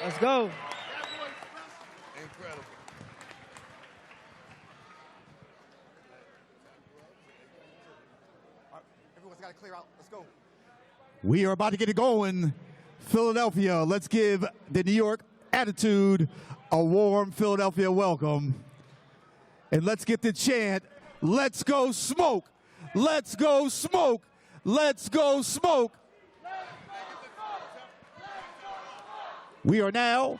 Let's go. Incredible. Everyone's got to clear out. Let's go. We are about to get it going. Philadelphia, let's give the New York Attitude a warm Philadelphia welcome. And let's get the chant, let's go smoke, let's go smoke, let's go smoke. We are now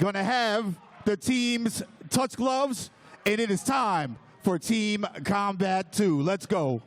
going to have the teams touch gloves, and it is time for Team Combat 2. Let's go.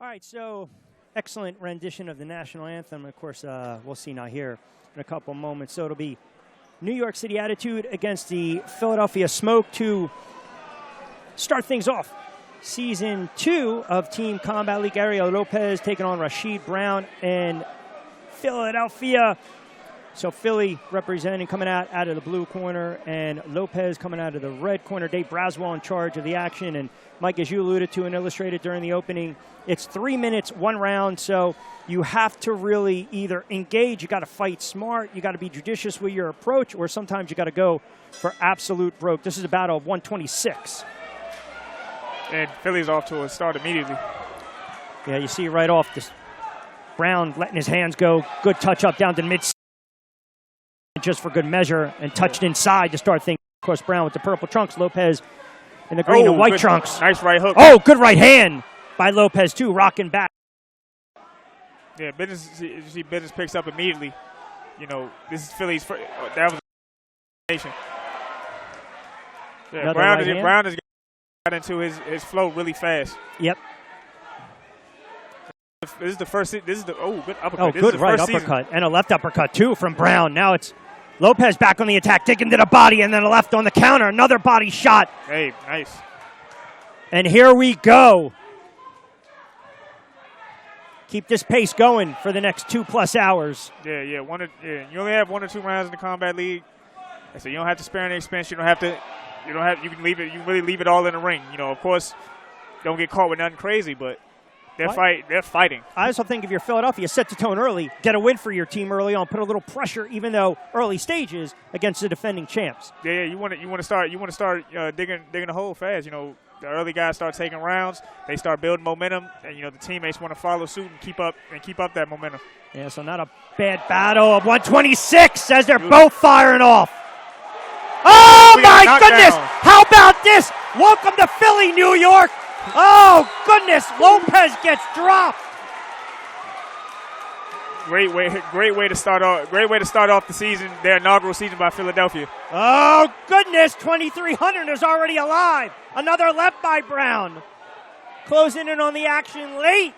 All right, so excellent rendition of the national anthem. Of course, we'll see now here in a couple moments. So it'll be New York City Attitude against the Philadelphia Smoke to start things off. Season 2 of Team Combat League. Ariel Lopez taking on Rashid Brown and Philadelphia. So Philly representing, coming out of the blue corner, and Lopez coming out of the red corner. Dave Braswell in charge of the action. And Mike, as you alluded to and illustrated during the opening, it's 3 minutes, 1 round, so you have to really either engage, you got to fight smart, you got to be judicious with your approach, or sometimes you got to go for absolute broke. This is a battle of 126. And Philly's off to a start immediately. Yeah, you see right off this Brown letting his hands go. Good touch up down to mid, just for good measure, and touched inside to start things. Of course, Brown with the purple trunks, Lopez in the green and white trunks. Nice right hook. Oh, good right hand by Lopez, too, rocking back. Yeah, business picks up immediately. You know, this is Philly's first. That was a nation. Yeah, Brown has got into his flow really fast. Yep. This is the first. This is the good uppercut. Oh, this good is the right first uppercut season. and a left uppercut too from Brown. Now it's Lopez back on the attack, digging to the body, and then a left on the counter. Another body shot. Hey, nice. And here we go. Keep this pace going for the next 2+ hours. Yeah. You only have 1 or 2 rounds in the Combat League, so you don't have to spare any expense. You can leave it. You can really leave it all in the ring. You know, of course, don't get caught with nothing crazy, but they're fighting. I also think if you're Philadelphia, set the tone early, get a win for your team early on, put a little pressure, even though early stages, against the defending champs. Yeah. You want to start digging a hole fast. You know, the early guys start taking rounds. They start building momentum, and you know the teammates want to follow suit and keep up that momentum. Yeah, so not a bad battle of 126 as they're both firing off. Oh my goodness! How about this? Welcome to Philly, New York. Oh goodness! Lopez gets dropped. Great way to start off the season, their inaugural season by Philadelphia. Oh goodness! 2,300 is already alive. Another left by Brown. Closing in on the action late.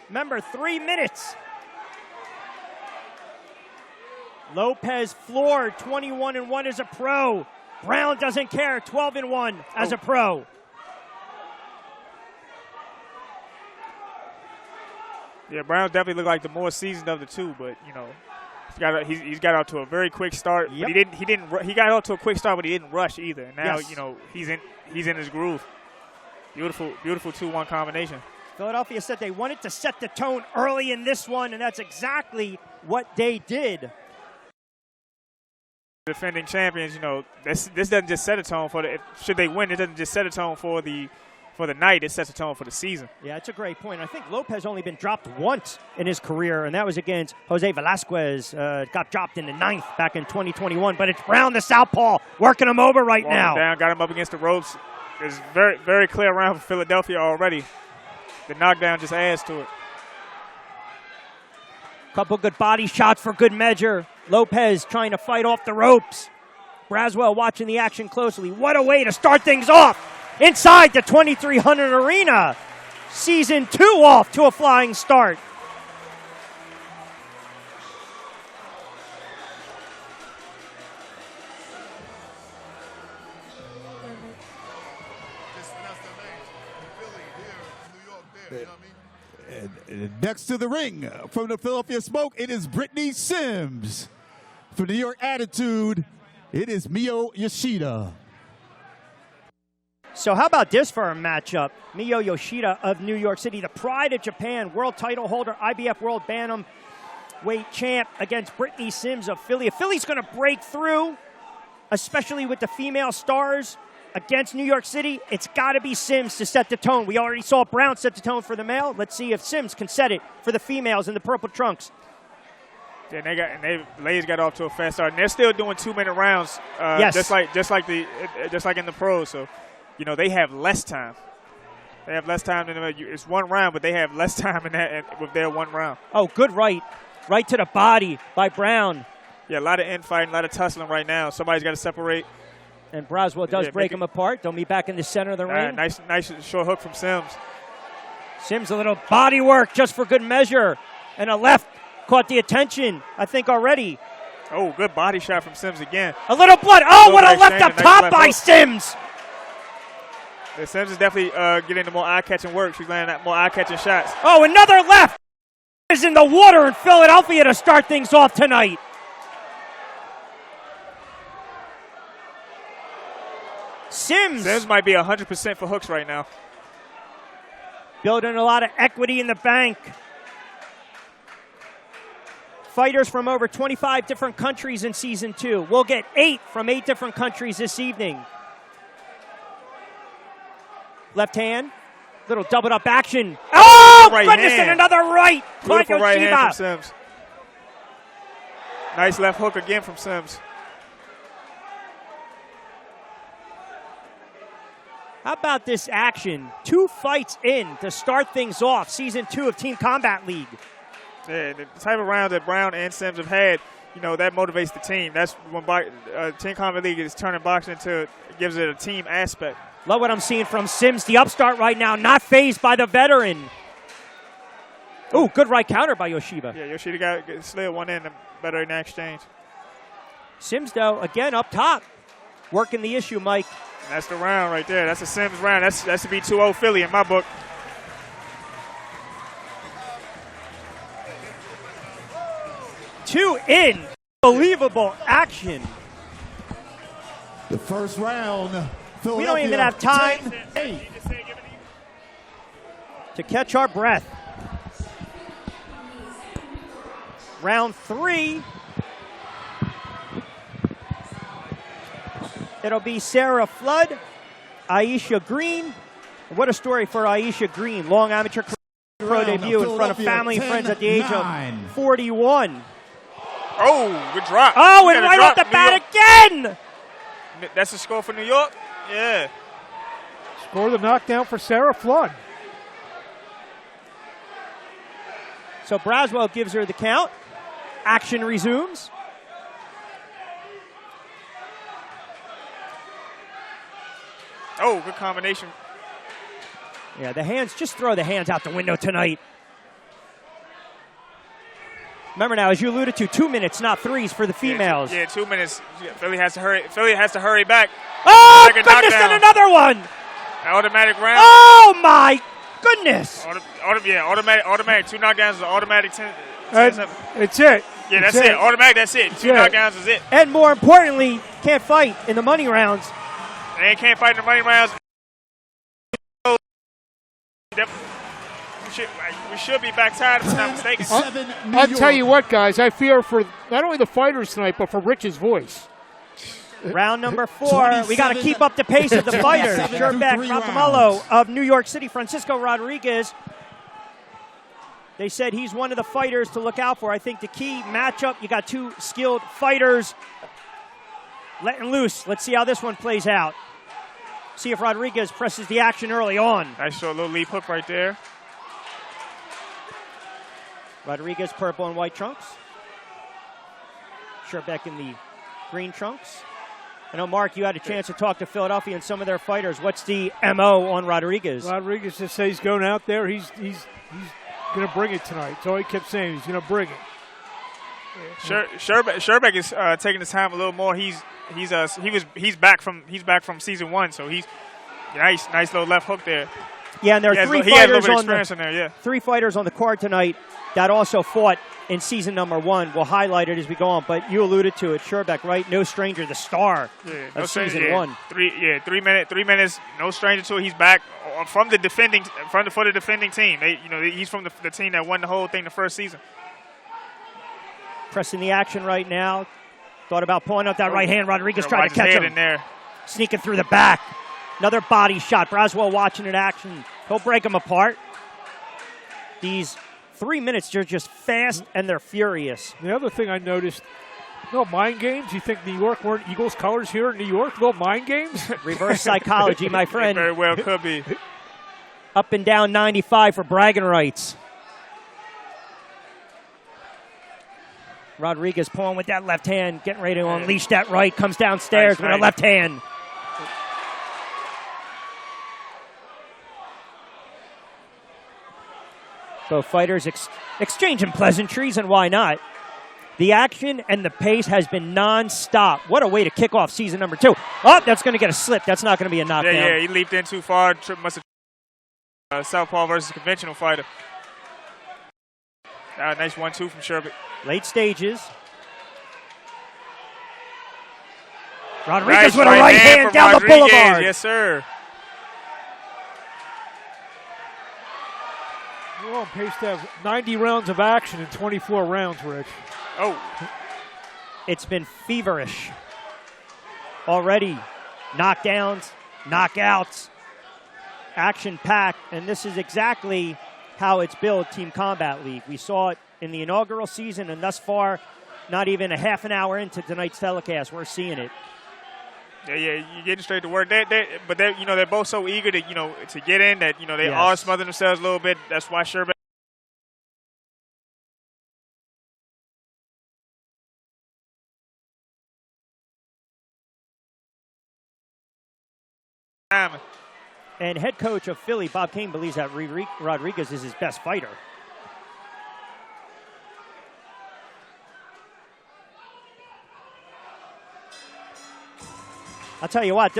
Remember, 3 minutes. Lopez floored, 21-1 as a pro. Brown doesn't care, 12-1 as a pro. Yeah, Brown definitely looked like the more seasoned of the two, but you know, he's got out to a very quick start. Yep. But he got out to a quick start, but he didn't rush either. And now Yes. you know he's in his groove. Beautiful 2-1 combination. Philadelphia said they wanted to set the tone early in this one, and that's exactly what they did. Defending champions, you know, this doesn't just set a tone for should they win, it doesn't just set a tone for the night, it sets a tone for the season. Yeah, it's a great point. I think Lopez only been dropped once in his career, and that was against Jose Velasquez. Got dropped in the 9th back in 2021. But it's Brown, the southpaw, working him over right now. Down, got him up against the ropes. It's very, very clear round for Philadelphia already. The knockdown just adds to it. Couple good body shots for good measure. Lopez trying to fight off the ropes. Braswell watching the action closely. What a way to start things off inside the 2,300 arena. Season 2 off to a flying start. And next to the ring from the Philadelphia Smoke, it is Brittany Sims. For New York Attitude, it is Yoshida. So how about this for a matchup? Yoshida of New York City, the pride of Japan, world title holder, IBF World Bantamweight champ, against Brittany Sims of Philly. If Philly's going to break through, especially with the female stars against New York City, it's got to be Sims to set the tone. We already saw Brown set the tone for the male. Let's see if Sims can set it for the females in the purple trunks. Yeah, ladies got off to a fast start, and they're still doing 2-minute rounds, yes. just like in the pros. So, you know, they have less time. They have less time than it's one round, but they have less time in that with their one round. Oh, good right to the body by Brown. Yeah, a lot of infighting, a lot of tussling right now. Somebody's got to separate. And Braswell does break them apart. They'll be back in the center of the ring. Nice short hook from Sims. Sims, a little body work just for good measure, and a left caught the attention, I think, already. Oh, good body shot from Sims again. A little blood. Oh, what a left up top by Sims. Yeah, Sims is definitely getting the more eye-catching work. She's landing more eye-catching shots. Oh, another left is in the water in Philadelphia to start things off tonight. Sims might be 100% for hooks right now. Building a lot of equity in the bank. Fighters from over 25 different countries in Season 2. We'll get 8 from 8 different countries this evening. Left hand, little doubled up action. Oh, right goodness, hand. and another right. Beautiful right hand from Sims. Nice left hook again from Sims. How about this action? 2 fights in to start things off. Season 2 of Team Combat League. Yeah, the type of rounds that Brown and Sims have had, you know, that motivates the team. That's when Team Combat League is turning boxing into, gives it a team aspect. Love what I'm seeing from Sims, the upstart right now, not phased by the veteran. Ooh, good right counter by Yoshida. Yeah, Yoshida slid one in, better in that exchange. Sims, though, again up top, working the issue, Mike. And that's the round right there. That's a Sims round. That should be 2-0 Philly in my book. Two in. Unbelievable action. The first round. We don't even have time to catch our breath. Round 3. It'll be Sarah Flood, Aisha Green. What a story for Aisha Green. Long amateur pro debut in front of family and friends at the age of 41. Oh, good drop. Oh, and right off the bat again. That's the score for New York? Yeah. Score the knockdown for Sarah Flood. So Braswell gives her the count. Action resumes. Oh, good combination. Yeah, the hands, just throw the hands out the window tonight. Remember now, as you alluded to, 2 minutes, not 3s for the females. Yeah, 2 minutes. Philly has to hurry. Philly has to hurry back. Oh, goodness, and another one. Automatic round. Oh, my goodness. Automatic. 2 knockdowns is automatic. It's it. Yeah, that's it. Automatic, that's it. 2 knockdowns is it. And more importantly, can't fight in the money rounds. And can't fight in the money rounds. We should be back tied if I'm not mistaken. I'll tell you what, guys. I fear for not only the fighters tonight, but for Rich's voice. Round number 4. We got to keep up the pace of the fighters. Sherbeck, Rapamello of New York City, Francisco Rodriguez. They said he's one of the fighters to look out for. I think the key matchup, you got 2 skilled fighters letting loose. Let's see how this one plays out. See if Rodriguez presses the action early on. Nice short little leap hook right there. Rodriguez, purple and white trunks. Sherbeck in the green trunks. I know, Mark, you had a chance to talk to Philadelphia and some of their fighters. What's the MO on Rodriguez? Rodriguez just says he's going out there. He's going to bring it tonight. That's all he kept saying. He's going to bring it. Sherbeck is taking his time a little more. He's back from season 1, so he's nice little left hook there. Yeah, and there are he has a little bit of experience in there, yeah. 3 fighters on the card tonight that also fought in season number 1. We'll highlight it as we go on, but you alluded to it, Sherbeck, right? No stranger, the star of season 1. 3 minutes, no stranger to it. He's back for the defending team. He's from the team that won the whole thing the first season. Pressing the action right now. Thought about pulling up that right hand. Rodriguez tried to catch him. In there. Sneaking through the back. Another body shot. Braswell watching it action. He'll break him apart. These 3 minutes, they're just fast and they're furious. The other thing I noticed, no mind games. You think New York weren't Eagles colors here in New York? No mind games? Reverse psychology, my friend. It very well could be. Up and down 95 for bragging rights. Rodriguez pulling with that left hand, getting ready to unleash that right. Comes downstairs with a left hand. Both fighters exchanging pleasantries, and why not? The action and the pace has been nonstop. What a way to kick off season number 2. Oh, that's going to get a slip. That's not going to be a knockdown. Yeah, he leaped in too far. Must have southpaw versus conventional fighter. Nice 1-2 from Sherbeck. Late stages. Rodriguez with a right hand down the boulevard. Yes, sir. We're on pace to have 90 rounds of action in 24 rounds, Rich. Oh. It's been feverish. Already knockdowns, knockouts, action-packed, and this is exactly how it's built, Team Combat League. We saw it in the inaugural season, and thus far, not even a half an hour into tonight's telecast, we're seeing it. Yeah, you're getting straight to work. But they're both so eager to get in that they all smother themselves a little bit. That's why Sherbeck. And head coach of Philly, Bob Kane, believes that Rodriguez is his best fighter. I'll tell you what,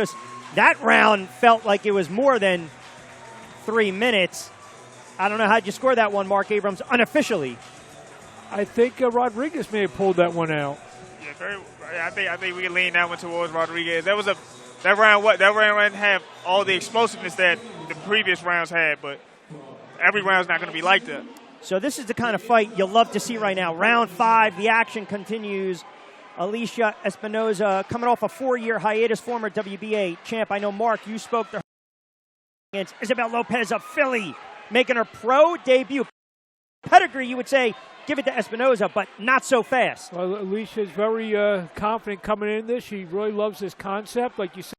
that round felt like it was more than 3 minutes. I don't know how'd you score that one, Mark Abrams, unofficially. I think Rodriguez may have pulled that one out. Yeah, I think we can lean that one towards Rodriguez. That round didn't have all the explosiveness that the previous rounds had, but every round's not going to be like that. So this is the kind of fight you'll love to see right now. Round 5, the action continues. Alicia Espinoza coming off a 4-year hiatus, former WBA champ. I know, Mark, you spoke to her against Isabel Lopez of Philly, making her pro debut. Pedigree, you would say, give it to Espinoza, but not so fast. Well, Alicia's very confident coming in this. She really loves this concept, like you said,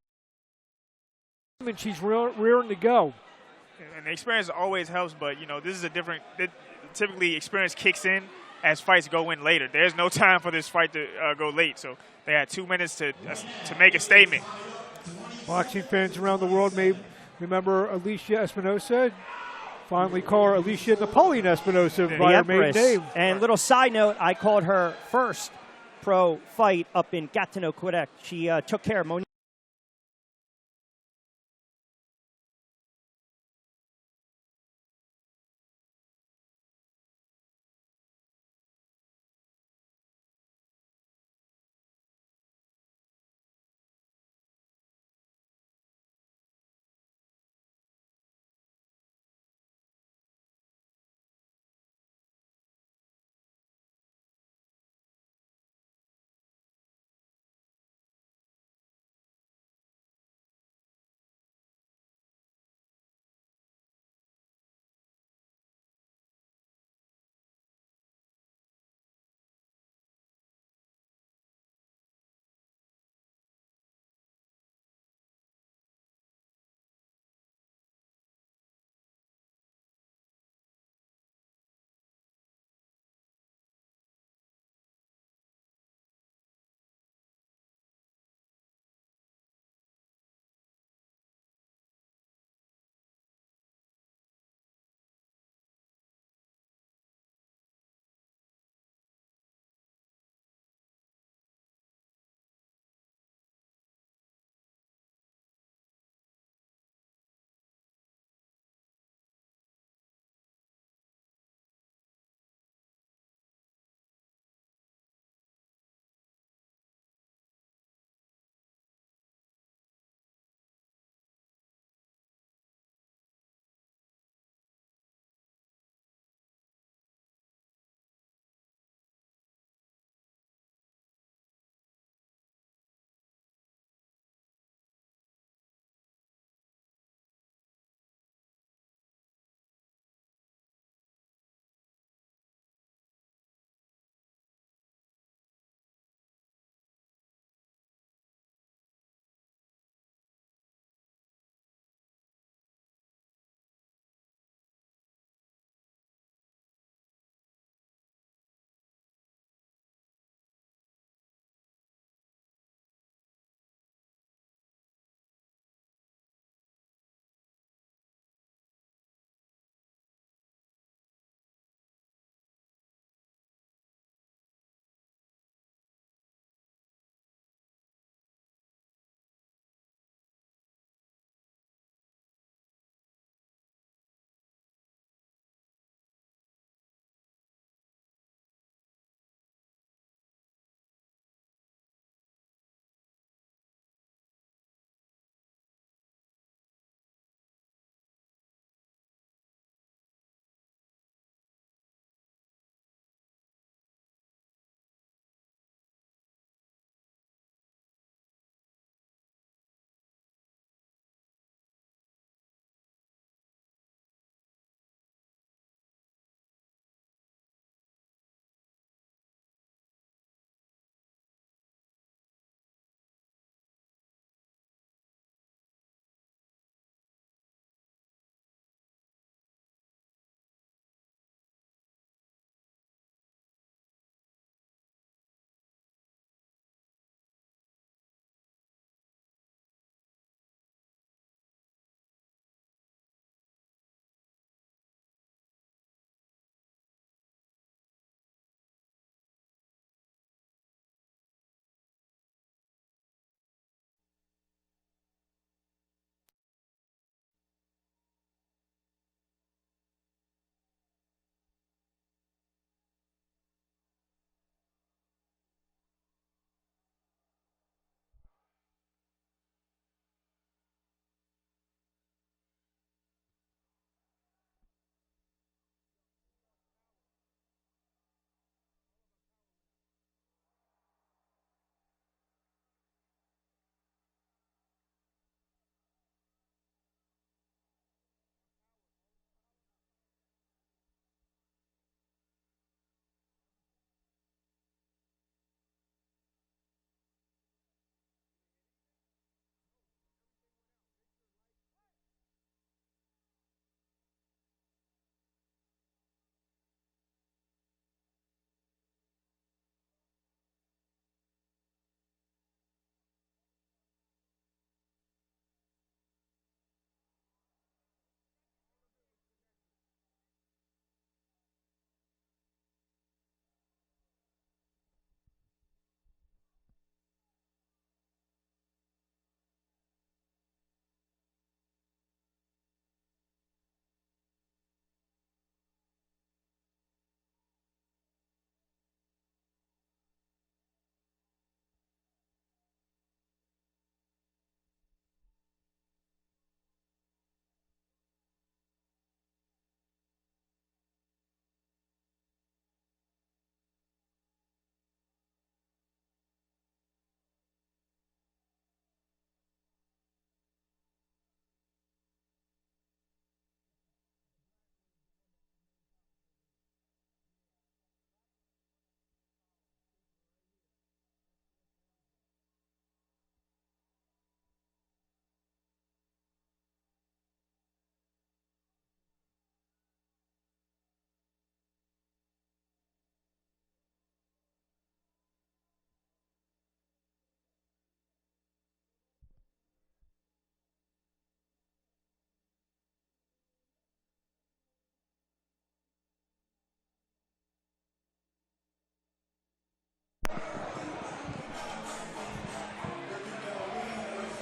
and she's rearing to go. And the experience always helps, but, this is typically experience kicks in as fights go in later. There's no time for this fight to go late, so they had 2 minutes to make a statement. Boxing fans around the world may remember Alicia Espinoza. Finally call her Alicia Napoleon Espinoza by her maiden name. And little side note, I called her first pro fight up in Gatineau, Quebec. She took care of Monique.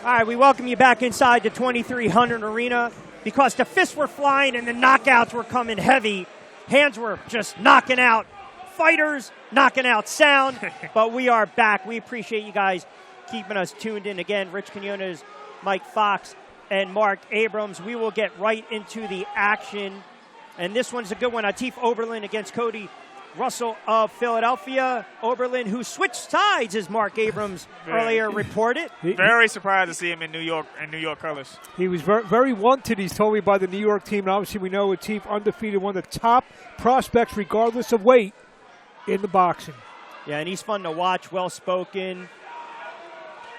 All right, we welcome you back inside the 2300 arena because the fists were flying and the knockouts were coming heavy. Hands were just knocking out fighters, knocking out sound, but we are back. We appreciate you guys keeping us tuned in. Again, Rich Quinones, Mike Fox, and Mark Abrams. We will get right into the action, and this one's a good one. Atif Oberlin against Cody Russell of Philadelphia. Oberlin, who switched sides, as Mark Abrams earlier reported. Very surprised to see him in New York colors. He was very, very wanted, he's told me, by the New York team. And obviously, we know Atif undefeated, one of the top prospects, regardless of weight, in the boxing. Yeah, and he's fun to watch, well-spoken.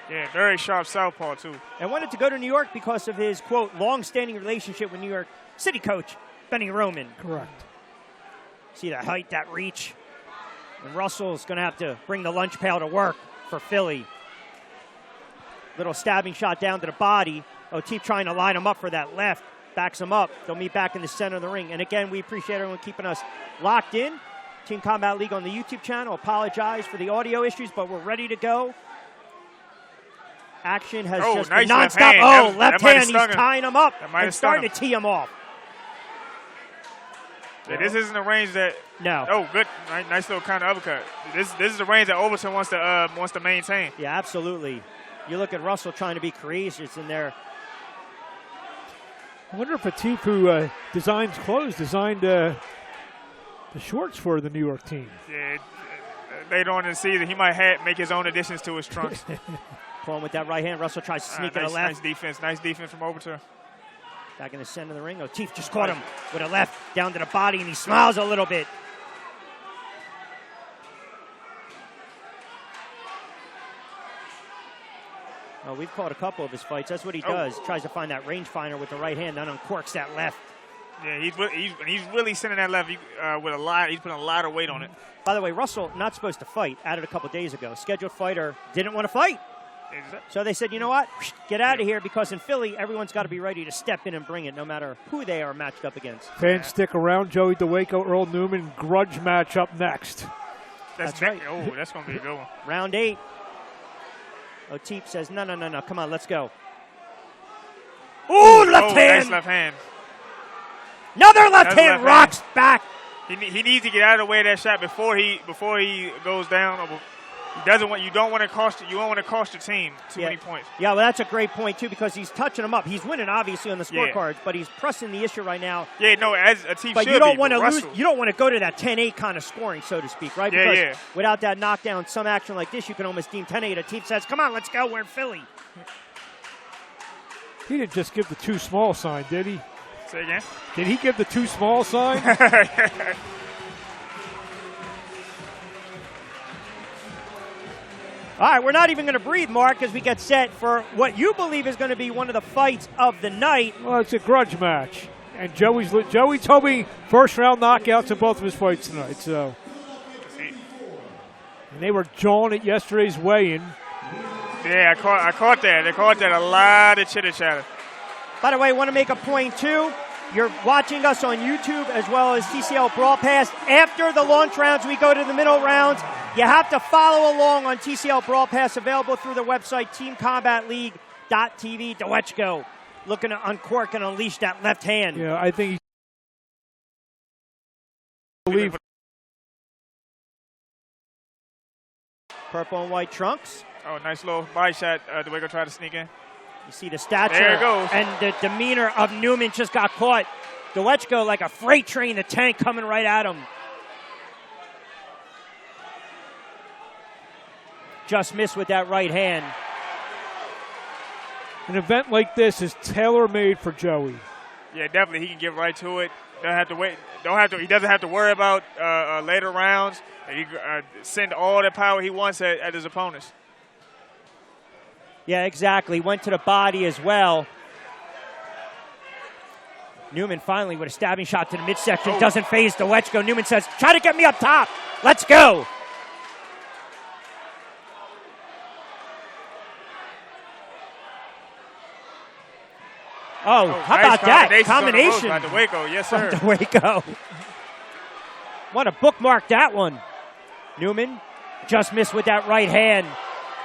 Yeah, very sharp southpaw, too. And wanted to go to New York because of his, quote, long-standing relationship with New York City coach Benny Roman. Correct. See that height, that reach. And Russell's going to have to bring the lunch pail to work for Philly. Little stabbing shot down to the body. O'Teep trying to line him up for that left. Backs him up. They'll meet back in the center of the ring. And again, we appreciate everyone keeping us locked in. Team Combat League on the YouTube channel. Apologize for the audio issues, but we're ready to go. Action has just nice been left nonstop. hand. Left hand. He's tying him up and starting to tee him off. Yeah, this isn't the range that. No. Oh, good, nice little counter uppercut. This is the range that Overton wants to maintain. Yeah, absolutely. You look at Russell trying to be courageous in there. I wonder if Atif, who designs clothes, designed the shorts for the New York team. Yeah, later on in the season, he might make his own additions to his trunks. Pulling with that right hand. Russell tries to sneak in the left. Nice defense from Overton. Back in the center of the ring. O'Teep just caught him with a left down to the body, and he smiles a little bit. Oh, we've caught a couple of his fights. That's what he does. Tries to find that rangefinder with the right hand, then uncorks that left. Yeah, he's really sending that left with a lot. He's putting a lot of weight on it. By the way, Russell not supposed to fight. Added a couple days ago. Scheduled fighter didn't want to fight. So they said, you know what? Get out of here, because in Philly, everyone's got to be ready to step in and bring it, no matter who they are matched up against. Fans stick around. Joey DeWaco, Earl Newman, grudge match up next. That's right. Oh, that's going to be a good one. Round 8. O'Teep says, no. Come on, let's go. Ooh, left hand. Nice left hand. Another left hand rocks back. He needs to get out of the way of that shot before he goes down. You don't want to cost your team too many points. Yeah, well, that's a great point too, because he's touching him up. He's winning obviously on the scorecards, but he's pressing the issue right now. Yeah, no, as a team. But you don't want to lose. You don't want to go to that 10-8 kind of scoring, so to speak, right? Because without that knockdown, some action like this, you can almost deem 10-8. A team says, "Come on, let's go. We're in Philly." He didn't just give the too small sign, did he? Say again. Did he give the too small sign? All right, we're not even going to breathe, Mark, as we get set for what you believe is going to be one of the fights of the night. Well, it's a grudge match. And Joey told me first-round knockouts in both of his fights tonight. So, and they were jawing at yesterday's weigh-in. Yeah, I caught that. They caught that. A lot of chitter-chatter. By the way, I want to make a point, too. You're watching us on YouTube as well as TCL Brawl Pass. After the launch rounds, we go to the middle rounds. You have to follow along on TCL Brawl Pass, available through the website teamcombatleague.tv. Dewechko looking to uncork and unleash that left hand. Yeah, I think believe. Purple and white trunks. Oh, nice little body shot. DeWaco tried to sneak in. You see the stature there it goes. And the demeanor of Newman just got caught. Dewechko like a freight train, the tank coming right at him. Just missed with that right hand. An event like this is tailor-made for Joey. Yeah, definitely. He can get right to it. Don't have to wait. He doesn't have to worry about later rounds. He send all the power he wants at his opponents. Yeah, exactly. Went to the body as well. Newman finally with a stabbing shot to the midsection. Doesn't phase Dewechko. Newman says, try to get me up top. Let's go. Oh, how nice about that? Combination. By DeWaco, yes, sir. DeWaco. Want to bookmark that one. Newman just missed with that right hand.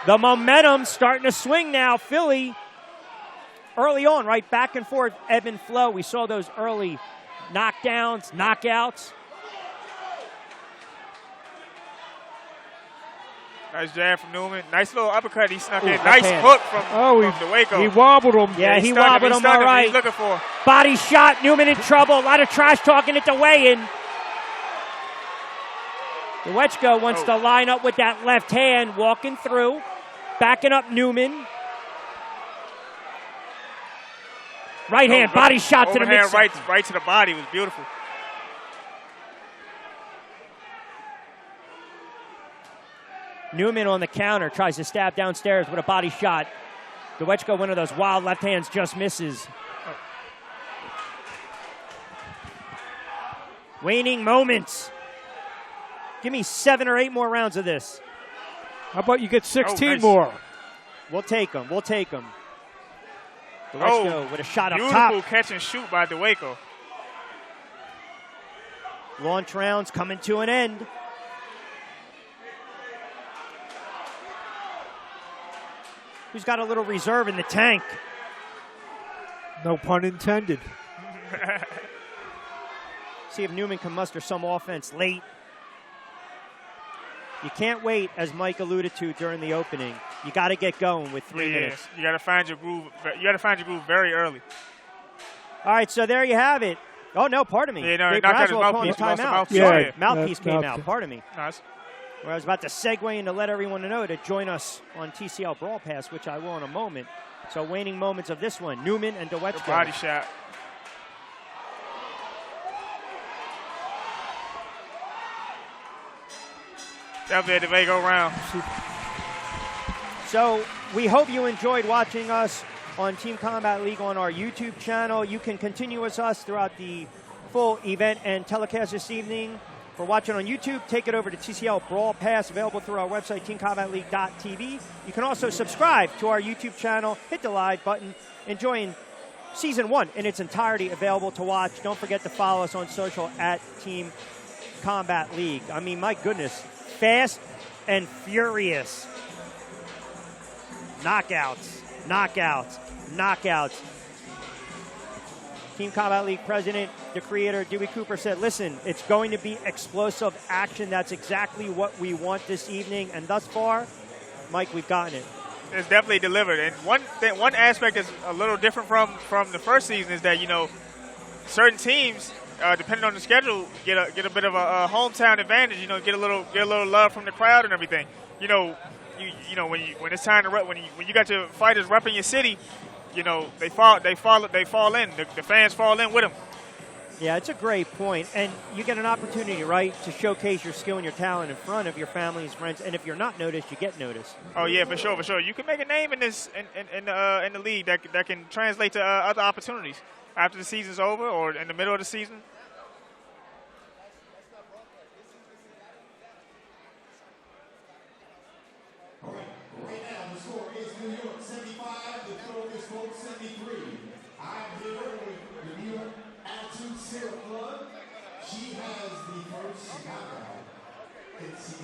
The momentum starting to swing now. Philly early on, right? Back and forth, ebb and flow. We saw those early knockdowns, knockouts. Nice jab from Newman. Nice little uppercut he snuck in. Nice hook from DeWaco. He wobbled him. Yeah, he wobbled him all right. He's looking for. Body shot. Newman in trouble. A lot of trash talking at the weigh-in. DeWaco wants to line up with that left hand, walking through, backing up Newman. Right hand, body shot to the midsection. Right to the body was beautiful. Newman on the counter tries to stab downstairs with a body shot. DeWaco, one of those wild left hands, just misses. Waning moments. Give me 7 or 8 more rounds of this. How about you get 16 more? We'll take them. We'll take them. DeWaco with a shot up top. Beautiful catch and shoot by DeWaco. Launch rounds coming to an end. Who's got a little reserve in the tank? No pun intended. See if Newman can muster some offense late. You can't wait, as Mike alluded to during the opening. You got to get going with 3 minutes. You got to find your groove. You got to find your groove very early. All right, so there you have it. Oh no, pardon me. Yeah, no, Dave knocked out Braswell his calling mouthpiece. timeout. Yeah, Sorry, mouthpiece came out. Pardon me. Nice. Well, I was about to segue in to let everyone know to join us on TCL Brawl Pass, which I will in a moment. So waning moments of this one, Newman and DeWaco. Body shot. Definitely a DeWaco round. So we hope you enjoyed watching us on Team Combat League on our YouTube channel. You can continue with us throughout the full event and telecast this evening. For watching on YouTube, take it over to TCL Brawl Pass, available through our website, teamcombatleague.tv. You can also subscribe to our YouTube channel, hit the live button, enjoying Season 1 in its entirety, available to watch. Don't forget to follow us on social at Team Combat League. I mean, my goodness, fast and furious. Knockouts, knockouts, knockouts. Team Combat League president, the creator, Dewey Cooper, said, listen, it's going to be explosive action. That's exactly what we want this evening. And thus far, Mike, we've gotten it. It's definitely delivered. And one aspect that's a little different from the first season is that, you know, certain teams, depending on the schedule, get a bit of a hometown advantage. You know, get a little love from the crowd and everything. You know, when it's time to when you got your fighters repping your city, you know, they fall in. The fans fall in with them. Yeah, it's a great point. And you get an opportunity, right, to showcase your skill and your talent in front of your families, friends. And if you're not noticed, you get noticed. Oh yeah, for sure. You can make a name in this in the league that can translate to other opportunities after the season's over or in the middle of the season. Right now, the score is New York 75, the total is 73. I'm here with the New York Attitude Sarah Flood. She has the first knockout. It's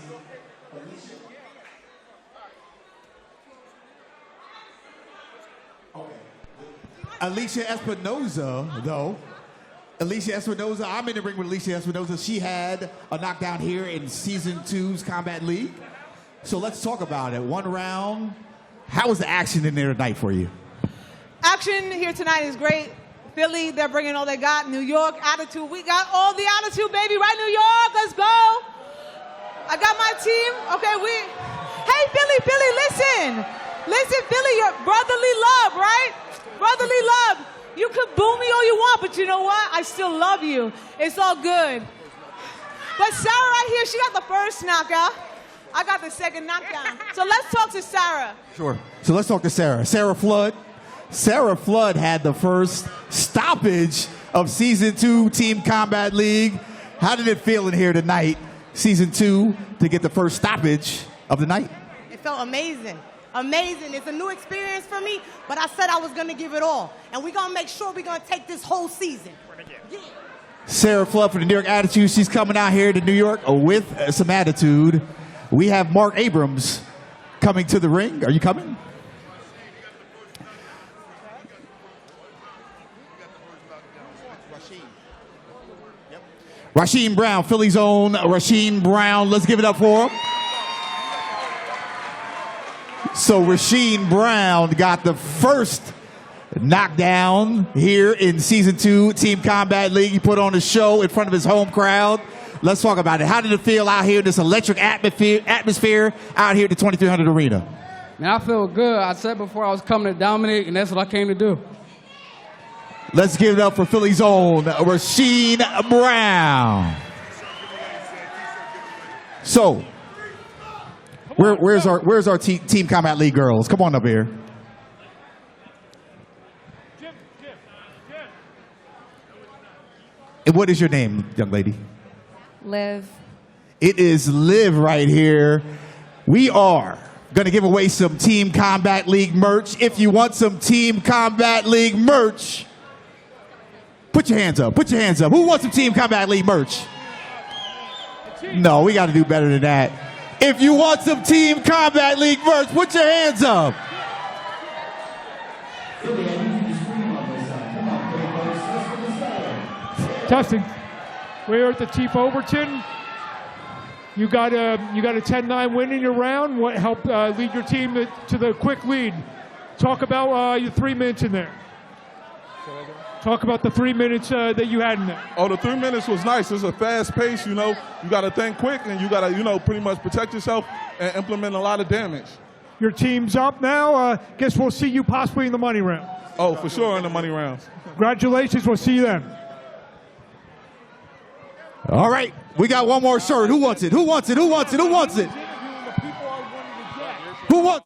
Alicia. Okay. Alicia Espinoza, though. Alicia Espinoza, I'm in the ring with Alicia Espinoza. She had a knockdown here in Season 2's Combat League. So let's talk about it. 1 round. How was the action in there tonight for you? Action here tonight is great. Philly, they're bringing all they got. New York, attitude. We got all the attitude, baby. Right, New York? Let's go. I got my team. Okay, Hey, Philly, listen. Listen, Philly, your brotherly love, right? Brotherly love. You can boo me all you want, but you know what? I still love you. It's all good. But Sarah right here, she got the first knockout. I got the second knockdown. So let's talk to Sarah. Sure. So let's talk to Sarah. Sarah Flood. Sarah Flood had the first stoppage of Season 2 Team Combat League. How did it feel in here tonight, Season 2, to get the first stoppage of the night? It felt amazing. Amazing. It's a new experience for me, but I said I was going to give it all. And we're going to make sure we're going to take this whole season. Yeah. Sarah Flood for the New York Attitude. She's coming out here to New York with some attitude. We have Mark Abrams coming to the ring. Are you coming? Rasheem Brown, Philly's own Rasheem Brown. Let's give it up for him. So Rasheem Brown got the first knockdown here in Season 2 Team Combat League. He put on a show in front of his home crowd. Let's talk about it. How did it feel out here in this electric atmosphere out here at the 2300 Arena? Man, I feel good. I said before I was coming to dominate, and that's what I came to do. Let's give it up for Philly's own Rasheem Brown. So, where's our Team Combat League girls? Come on up here. And what is your name, young lady? Liv. It is Liv right here. We are going to give away some Team Combat League merch. If you want some Team Combat League merch, put your hands up. Put your hands up. Who wants some Team Combat League merch? No, we got to do better than that. If you want some Team Combat League merch, put your hands up. Testing. We're at the Chief Overton. You got a 10-9 win in your round. What helped lead your team to the quick lead? Talk about your 3 minutes in there. Talk about the 3 minutes that you had in there. Oh, the 3 minutes was nice. It's a fast pace, you know. You got to think quick, and you got to, pretty much protect yourself and implement a lot of damage. Your team's up now. Guess we'll see you possibly in the money round. Oh, for sure in the money rounds. Congratulations. We'll see you then. All right, we got one more shirt. Who wants it? Who wants it? Who wants it? Who wants it? Who wants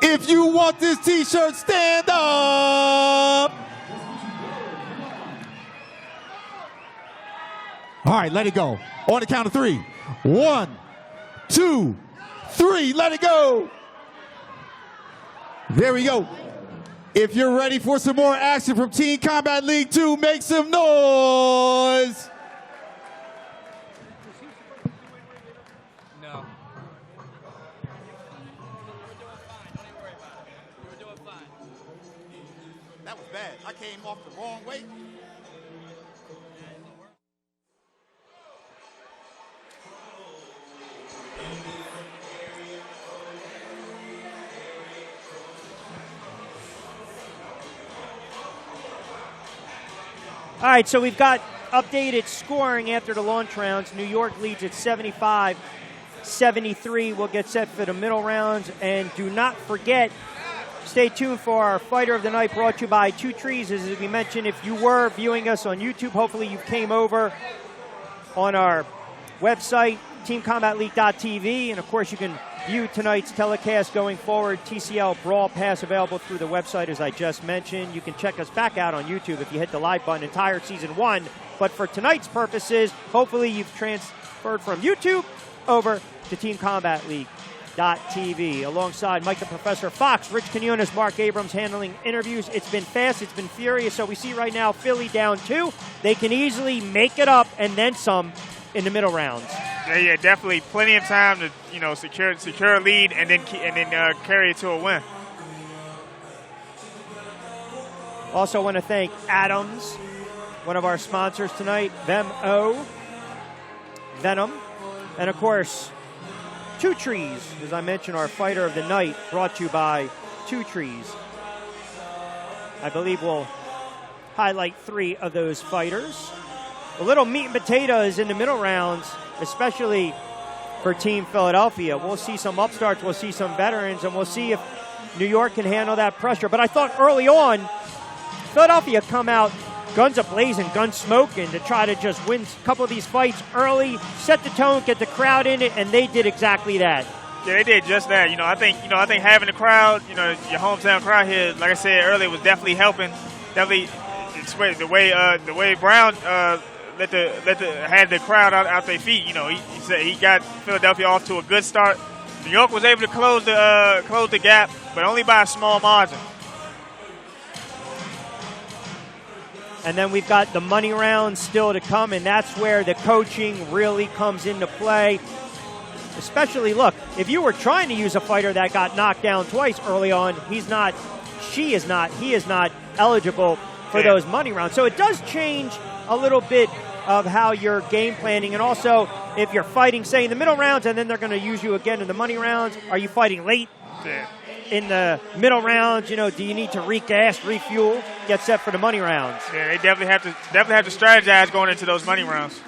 it? If you want this t-shirt, stand up. All right, let it go. On the count of 3. 1, 2, 3, let it go. There we go. If you're ready for some more action from Team Combat League 2, make some noise. No. That was bad. I came off the wrong way. All right, so we've got updated scoring after the launch rounds. New York leads at 75-73. We'll get set for the middle rounds. And do not forget, stay tuned for our Fighter of the Night brought to you by Two Trees. As we mentioned, if you were viewing us on YouTube, hopefully you came over on our website, teamcombatleague.tv. And, of course, you can view tonight's telecast going forward. TCL BRAWL Pass available through the website, as I just mentioned. You can check us back out on YouTube if you hit the live button, entire Season 1. But for tonight's purposes, hopefully you've transferred from YouTube over to teamcombatleague.tv. Alongside Mike the Professor Fox, Rich Quinones, Mark Abrams handling interviews. It's been fast, it's been furious. So we see right now Philly down 2. They can easily make it up and then some in the middle rounds. Yeah, definitely plenty of time to secure a lead and then carry it to a win. Also want to thank Adams, one of our sponsors tonight, Venom, and of course Two Trees, as I mentioned, our Fighter of the Night, brought to you by Two Trees. I believe we'll highlight 3 of those fighters. A little meat and potatoes in the middle rounds, especially for Team Philadelphia. We'll see some upstarts, we'll see some veterans, and we'll see if New York can handle that pressure. But I thought early on, Philadelphia come out guns a-blazing, guns smoking to try to just win a couple of these fights early, set the tone, get the crowd in it, and they did exactly that. Yeah, they did just that. I think having the crowd, your hometown crowd here, like I said earlier, was definitely helping. Definitely, the way Brown had the crowd out their feet. He said he got Philadelphia off to a good start. New York was able to close the gap, but only by a small margin. And then we've got the money round still to come, and that's where the coaching really comes into play. Especially, look, if you were trying to use a fighter that got knocked down twice early on, he is not eligible for those money rounds. So it does change a little bit of how you're game planning. And also, if you're fighting, say, in the middle rounds, and then they're going to use you again in the money rounds, are you fighting late in the middle rounds? You know, do you need to regas, refuel, get set for the money rounds? Yeah, they definitely have to strategize going into those money rounds.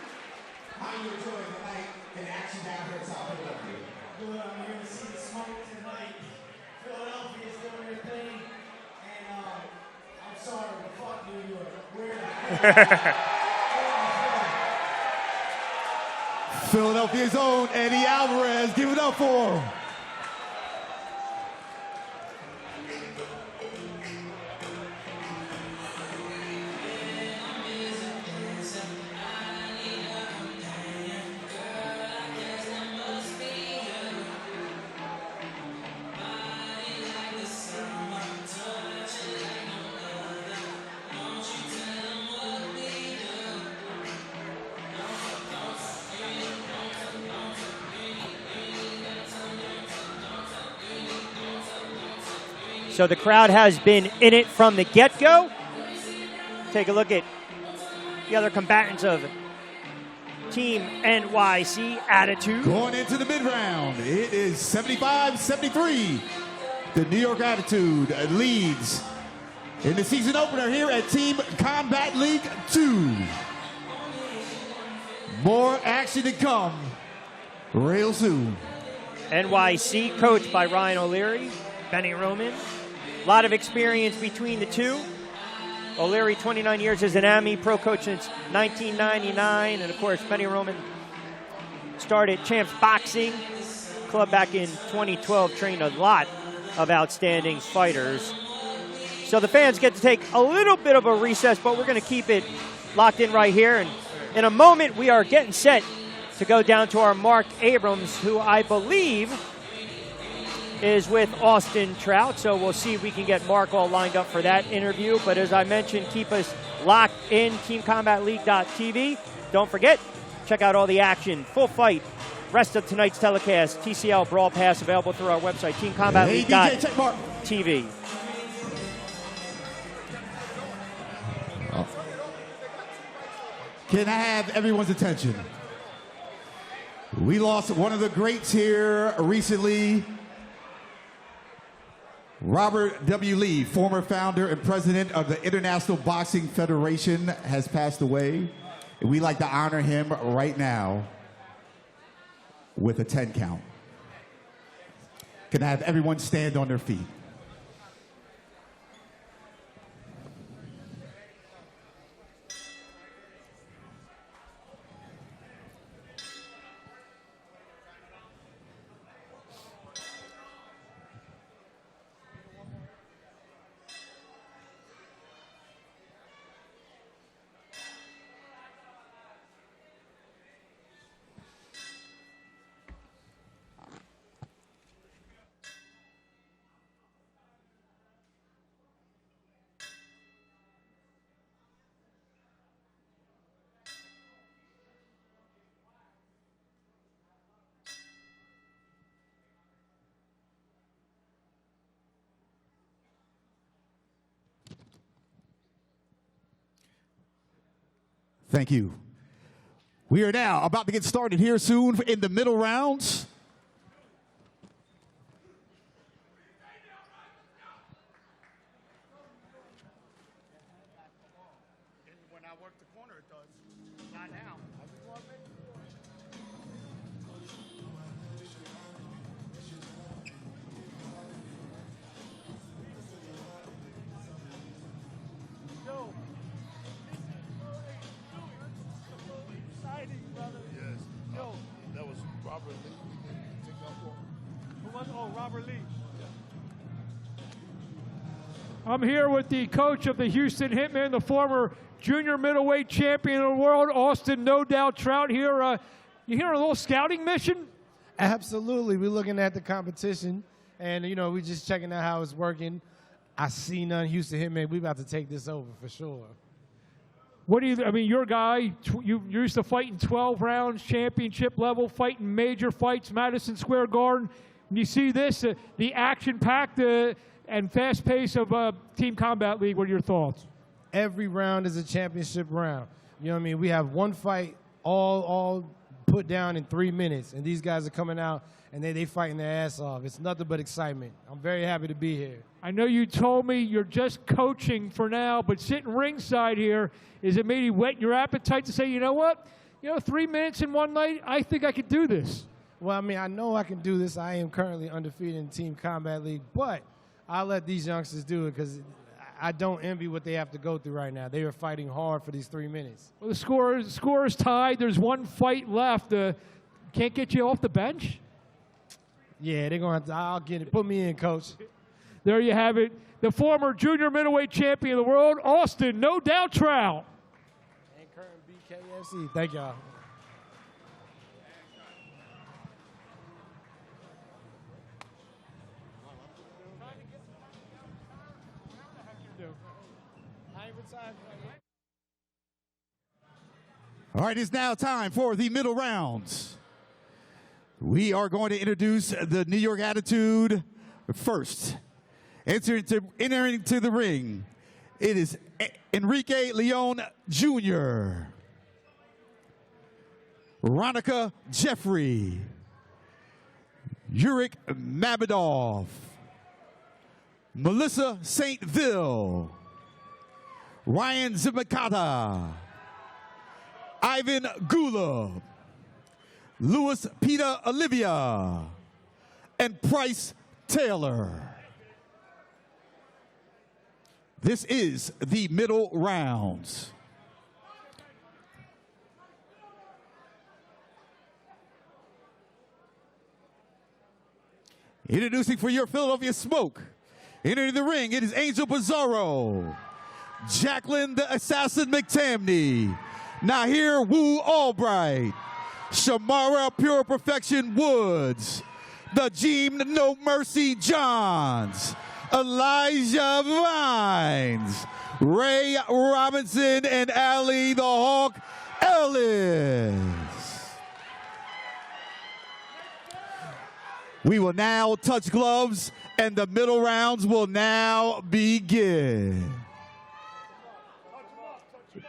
Philadelphia's own Eddie Alvarez, give it up for him. So the crowd has been in it from the get-go. Take a look at the other combatants of Team NYC Attitude. Going into the mid-round, it is 75-73. The New York Attitude leads in the season opener here at Team Combat League 2. More action to come real soon. NYC, coached by Ryan O'Leary, Benny Roman. A lot of experience between the two. O'Leary, 29 years as an AMI pro coach since 1999. And, of course, Benny Roman started Champs Boxing Club back in 2012, trained a lot of outstanding fighters. So the fans get to take a little bit of a recess, but we're going to keep it locked in right here. And in a moment, we are getting set to go down to our Mark Abrams, who I believe is with Austin Trout. So we'll see if we can get Mark all lined up for that interview. But as I mentioned, keep us locked in, TeamCombatLeague.tv. Don't forget, check out all the action, full fight, rest of tonight's telecast, TCL Brawl Pass available through our website, TeamCombatLeague.tv. Can I have everyone's attention? We lost one of the greats here recently. Robert W. Lee, former founder and president of the International Boxing Federation, has passed away. And we'd like to honor him right now with a 10 count. Can I have everyone stand on their feet? Thank you. We are now about to get started here soon in the middle rounds. When I work the corner, it does. Not now. Robert Lee. I'm here with the coach of the Houston Hitmen, the former junior middleweight champion of the world, Austin No Doubt Trout here. You here on a little scouting mission? Absolutely. We're looking at the competition, and, you know, we're just checking out how it's working. I see none Houston Hitmen. We're about to take this over for sure. What do you? I mean, your guy. You used to fight in 12 rounds, championship level, fighting major fights, Madison Square Garden. And you see this, the action-packed and fast pace of Team Combat League. What are your thoughts? Every round is a championship round. You know what I mean? We have one fight all put down in 3 minutes, and these guys are coming out and they fighting their ass off. It's nothing but excitement. I'm very happy to be here. I know you told me you're just coaching for now, but sitting ringside here, is it maybe whet your appetite to say, you know what? 3 minutes in one night, I think I could do this. Well, I mean, I know I can do this. I am currently undefeated in Team Combat League, but I'll let these youngsters do it because I don't envy what they have to go through right now. They are fighting hard for these 3 minutes. Well, the score is tied. There's one fight left. Can't get you off the bench? Yeah, they're going to I'll get it. Put me in, Coach. There you have it. The former junior middleweight champion of the world, Austin No Doubt Trout. And current BKFC. Thank y'all. All right, it's now time for the middle rounds. We are going to introduce the New York Attitude first. Entering to the ring, it is Enrique Leon Jr., Ronica Jeffrey, Uric Mamadav, Melissa Stainville, Ryan Zempoaltecati, Ivan Golub, Louis Peter Olivia, and Price Taylor. This is the middle rounds. Introducing for your Philadelphia Smoke. Entering the ring, it is Angel Pizarro, Jacqueline the Assassin Mctamney, Nahir Wu Albright, Shamara Pure Perfection Woods, Najim No Mercy Johns, Elijah Vines, Ray Robinson, and Ali the Hawk Ellis. We will now touch gloves, and the middle rounds will now begin.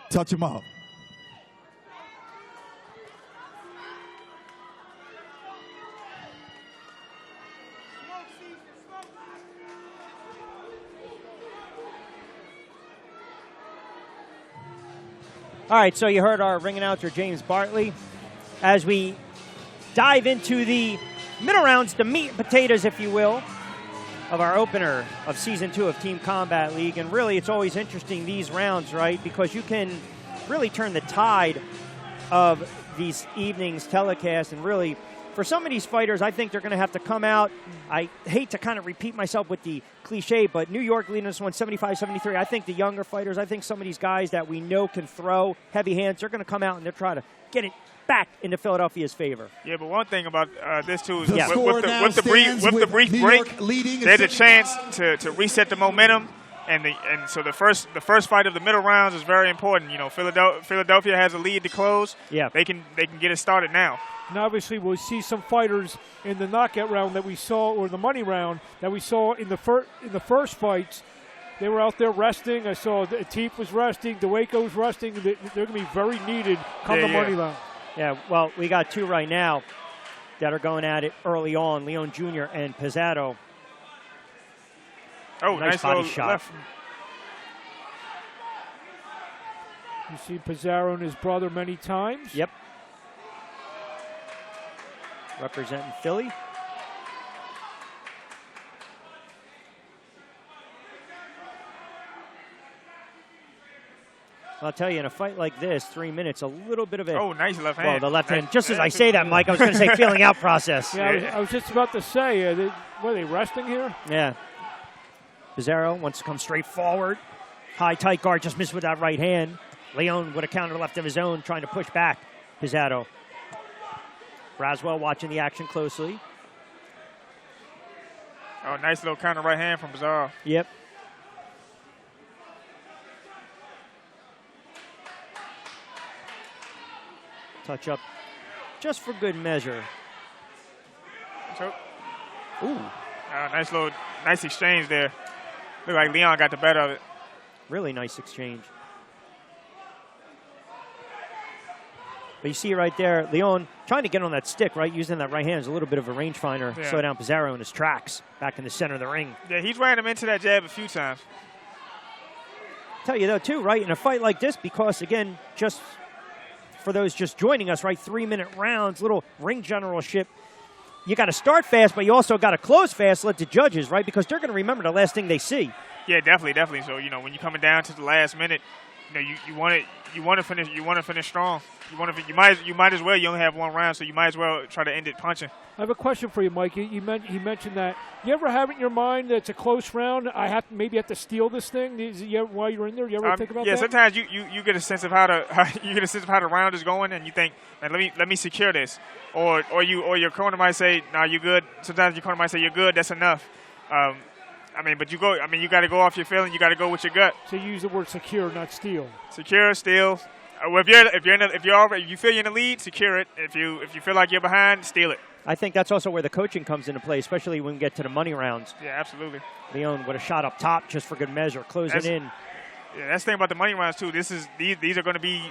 Touch them up. All right, so you heard our ring announcer, James Bartley. As we dive into the middle rounds, the meat and potatoes, if you will, of our opener of Season 2 of Team Combat League. And really, it's always interesting, these rounds, right? Because you can really turn the tide of these evenings telecast. And really, for some of these fighters, I think they're going to have to come out. I hate to kind of repeat myself with the cliche, but New York leading this one 75-73. I think the younger fighters, I think some of these guys that we know can throw heavy hands, they're going to come out and they're trying to get it back into Philadelphia's favor. Yeah, but one thing about this too is The with the brief break, there's a chance to reset the momentum, and so the first fight of the middle rounds is very important. You know, Philadelphia has a lead to close. Yeah, they can get it started now. And obviously, we'll see some fighters in the knockout round that we saw, or the money round that we saw in the first fights. They were out there resting. I saw Atif was resting, DeWaco was resting. They're going to be very needed come the money round. Yeah, well, we got two right now that are going at it early on, Leon Jr. and Pizarro. Oh, nice body little shot. left. You see Pizarro and his brother many times. Yep. Representing Philly. I'll tell you, in a fight like this, 3 minutes, a little bit of a... Oh, nice left hand. Well, the left hand, just as I say that, Mike, I was going to say feeling out process. Yeah, I was just about to say, were they resting here? Yeah. Pizarro wants to come straight forward. High, tight guard, just missed with that right hand. Leon with a counter left of his own, trying to push back Pizarro. Braswell watching the action closely. Oh, nice little counter right hand from Pizarro. Yep. Touch up just for good measure. Ooh. Nice exchange there. Look like Leon got the better of it. Really nice exchange. But you see right there, Leon trying to get on that stick, right? Using that right hand is a little bit of a rangefinder. Yeah. Slow down Pizarro in his tracks back in the center of the ring. Yeah, he's ran him into that jab a few times. Tell you though, too, right? In a fight like this, because again, just for those just joining us, right? 3-minute rounds, little ring generalship. You got to start fast, but you also got to close fast. Let the judges, right? Because they're going to remember the last thing they see. Yeah, definitely. So when you're coming down to the last minute, you want to finish strong. You might as well. You only have one round, so you might as well try to end it punching. I have a question for you, Mike. You mentioned that. You ever have it in your mind that it's a close round? I have to steal this thing. While you're in there, you ever think about that? Yeah, sometimes you get a sense of how the round is going, and you think, man, let me secure this, or your corner might say, nah, you good. Sometimes your corner might say, you're good. That's enough. But you got to go off your feeling. You got to go with your gut. So you use the word secure, not steal. Secure, steal. If you feel you're in the lead, secure it. If you feel like you're behind, steal it. I think that's also where the coaching comes into play, especially when we get to the money rounds. Yeah, absolutely. Leon with a shot up top just for good measure, closing in. Yeah, that's the thing about the money rounds too. These are going to be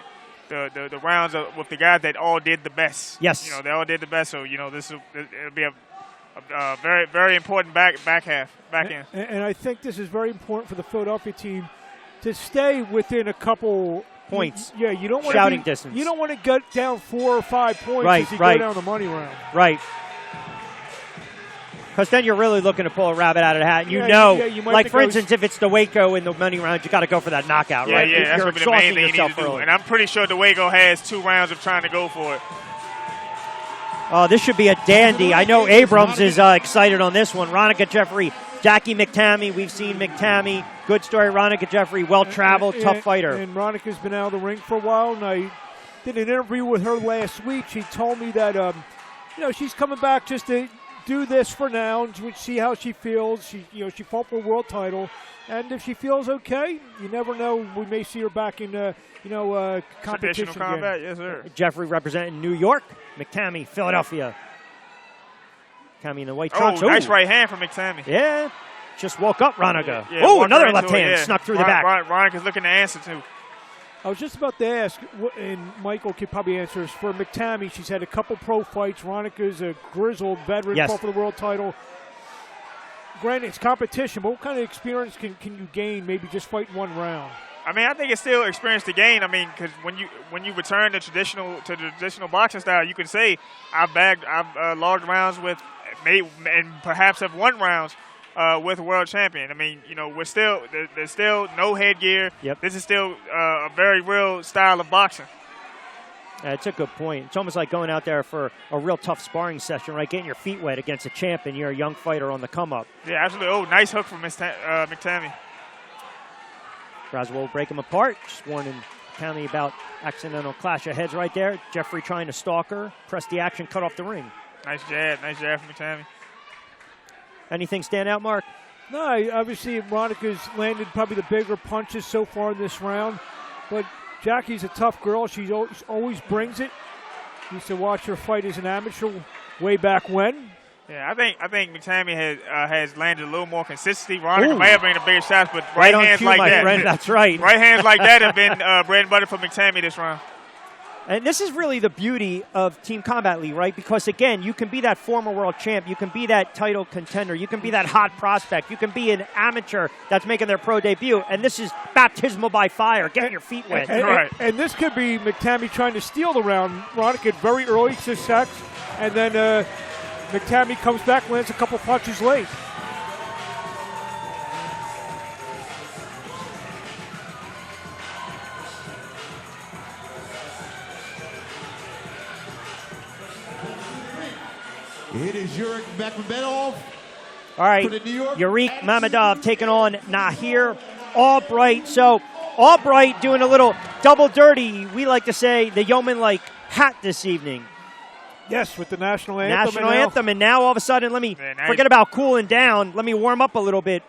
the rounds with the guys that all did the best. Yes. They all did the best. So it'll be a very, very important back end. And I think this is very important for the Philadelphia team to stay within a couple points. Yeah, you don't want shouting distance. You don't want to get down 4 or 5 points as you go down the money round. Right. Because then you're really looking to pull a rabbit out of the hat. You like for instance, if it's the Waco in the money round, you got to go for that knockout, right? Yeah, that's you're what the main thing you need to do. early. And I'm pretty sure the Waco has 2 rounds of trying to go for it. Oh, this should be a dandy. I know Abrams is excited on this one. Ronica Jeffrey, Jackie Mctamney. We've seen Mctamney. Good story. Ronica Jeffrey, well-traveled, tough fighter. And Ronica's been out of the ring for a while, and I did an interview with her last week. She told me that, she's coming back just to do this for now and see how she feels. She fought for a world title, and if she feels okay, you never know. We may see her back in, competition Traditional combat, yes, sir. Jeffrey representing New York. Mctamney, Philadelphia. Mctamney in the white trunks. Oh, nice right hand from Mctamney. Yeah. Just woke up, Ronica. Yeah, another left hand snuck through the back. Ronica's looking to answer, too. I was just about to ask, and Michael could probably answer this. For Mctamney, she's had a couple pro fights. Ronica's a grizzled veteran, fought for the world title. Granted, it's competition, but what kind of experience can you gain maybe just fighting one round? I think it's still experience to gain. Because when you return to the traditional boxing style, you can say I've logged rounds with, and perhaps have won rounds with a world champion. There's still no headgear. Yep. This is still a very real style of boxing. It's a good point. It's almost like going out there for a real tough sparring session, right? Getting your feet wet against a champion. You're a young fighter on the come up. Yeah, absolutely. Oh, nice hook from Mctamney. Braswell will break him apart. Just warning County about accidental clash of heads right there. Jeffrey trying to stalk her, press the action, cut off the ring. Nice jab from Mctamney. Anything stand out, Mark? No, obviously Ronica's landed probably the bigger punches so far in this round, but Jackie's a tough girl. She always brings it. Used to watch her fight as an amateur way back when. Yeah, I think Mctamney has landed a little more consistency. Ronica may have been a bigger shot, but right hands cue, like my that. Friend, that's right. Right hands like that have been bread and butter for Mctamney this round. And this is really the beauty of Team Combat League, right? Because, again, you can be that former world champ. You can be that title contender. You can be that hot prospect. You can be an amateur that's making their pro debut. And this is baptismal by fire, getting your feet wet. And this could be Mctamney trying to steal the round. Ronica very early success, and then Mctamney comes back, lands a couple punches late. It is Yurik Mamadav. All right, Yurik Mamadav taking on Nahir Albright. So Albright doing a little double dirty, we like to say, the yeoman-like hat this evening. Yes, with the national anthem. And now all of a sudden, let me forget about cooling down. Let me warm up a little bit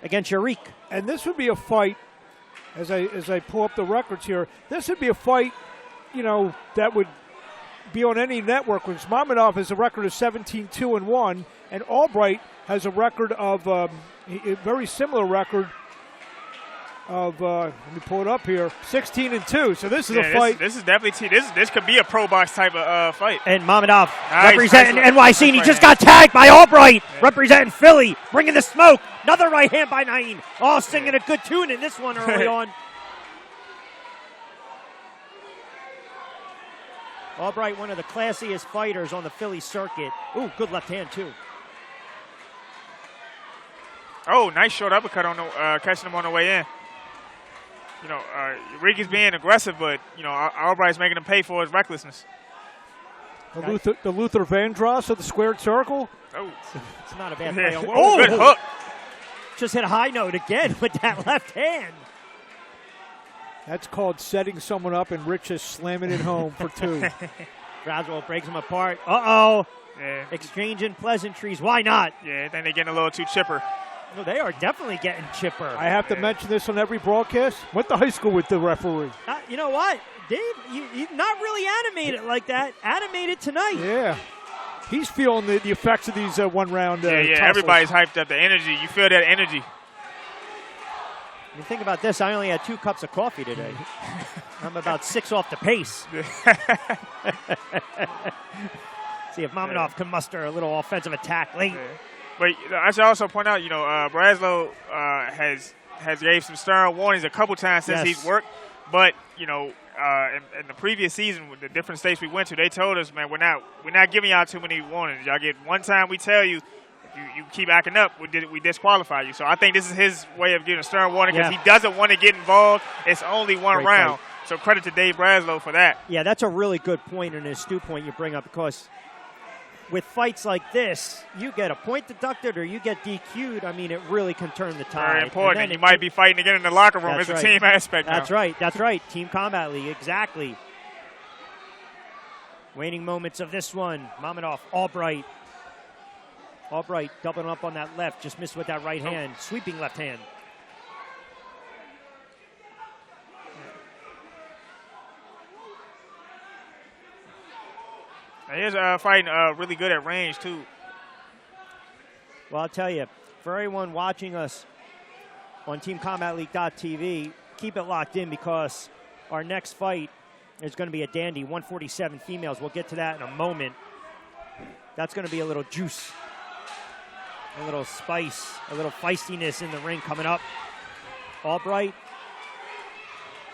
against Yurik. And this would be a fight, as I pull up the records here, this would be a fight, that would be on any network, because Mamadav has a record of 17-2-1, and Albright has a record of a very similar record of let me pull it up here, 16-2. So this is a fight. This is definitely this could be a pro box type of fight. And Mamadav representing NYC, and he just got tagged by Albright, representing Philly, bringing the smoke. Another right hand by Naeem. Oh, singing a good tune in this one early on. Albright, one of the classiest fighters on the Philly circuit. Ooh, good left hand too. Oh, nice short uppercut on the catching him on the way in. You know, Ricky's being aggressive, but, you know, Albright's making him pay for his recklessness. The Luther Vandross of the squared circle. Oh. It's not a bad play. Oh, good hook. Just hit a high note again with that left hand. That's called setting someone up, and Rich is slamming it home for 2. Braswell breaks him apart. Uh-oh. Yeah. Exchanging pleasantries. Why not? Yeah, I think they're getting a little too chipper. No, they are definitely getting chipper. I have to mention this on every broadcast. Went to high school with the referee. You know what? Dave, you not really animated like that. Animated tonight. Yeah. He's feeling the effects of these one-round Yeah, tussles. everybody's hyped up. The energy. You feel that energy. You think about this, I only had 2 cups of coffee today. I'm about 6 off the pace. See if Mamadav can muster a little offensive attack late. Yeah. But I should also point out, you know, Braslow has gave some stern warnings a couple times since he's worked. But, you know, in the previous season, with the different states we went to, they told us, man, we're not giving y'all too many warnings. Y'all get one time we tell you, if you keep acting up, we disqualify you. So I think this is his way of getting a stern warning because he doesn't want to get involved. It's only one round. So credit to Dave Braslow for that. Yeah, that's a really good point and an astute point you bring up, because with fights like this, you get a point deducted or you get DQ'd. I mean, it really can turn the tide. Very important. And you might be fighting again in the locker room. It's a team aspect now. That's right. Team Combat League, exactly. Waning moments of this one. Mamadav, Albright. Albright doubling up on that left. Just missed with that right hand. Sweeping left hand. He is fighting really good at range, too. Well, I'll tell you, for everyone watching us on TeamCombatLeague.tv, keep it locked in because our next fight is going to be a dandy, 147 females. We'll get to that in a moment. That's going to be a little juice, a little spice, a little feistiness in the ring coming up. Albright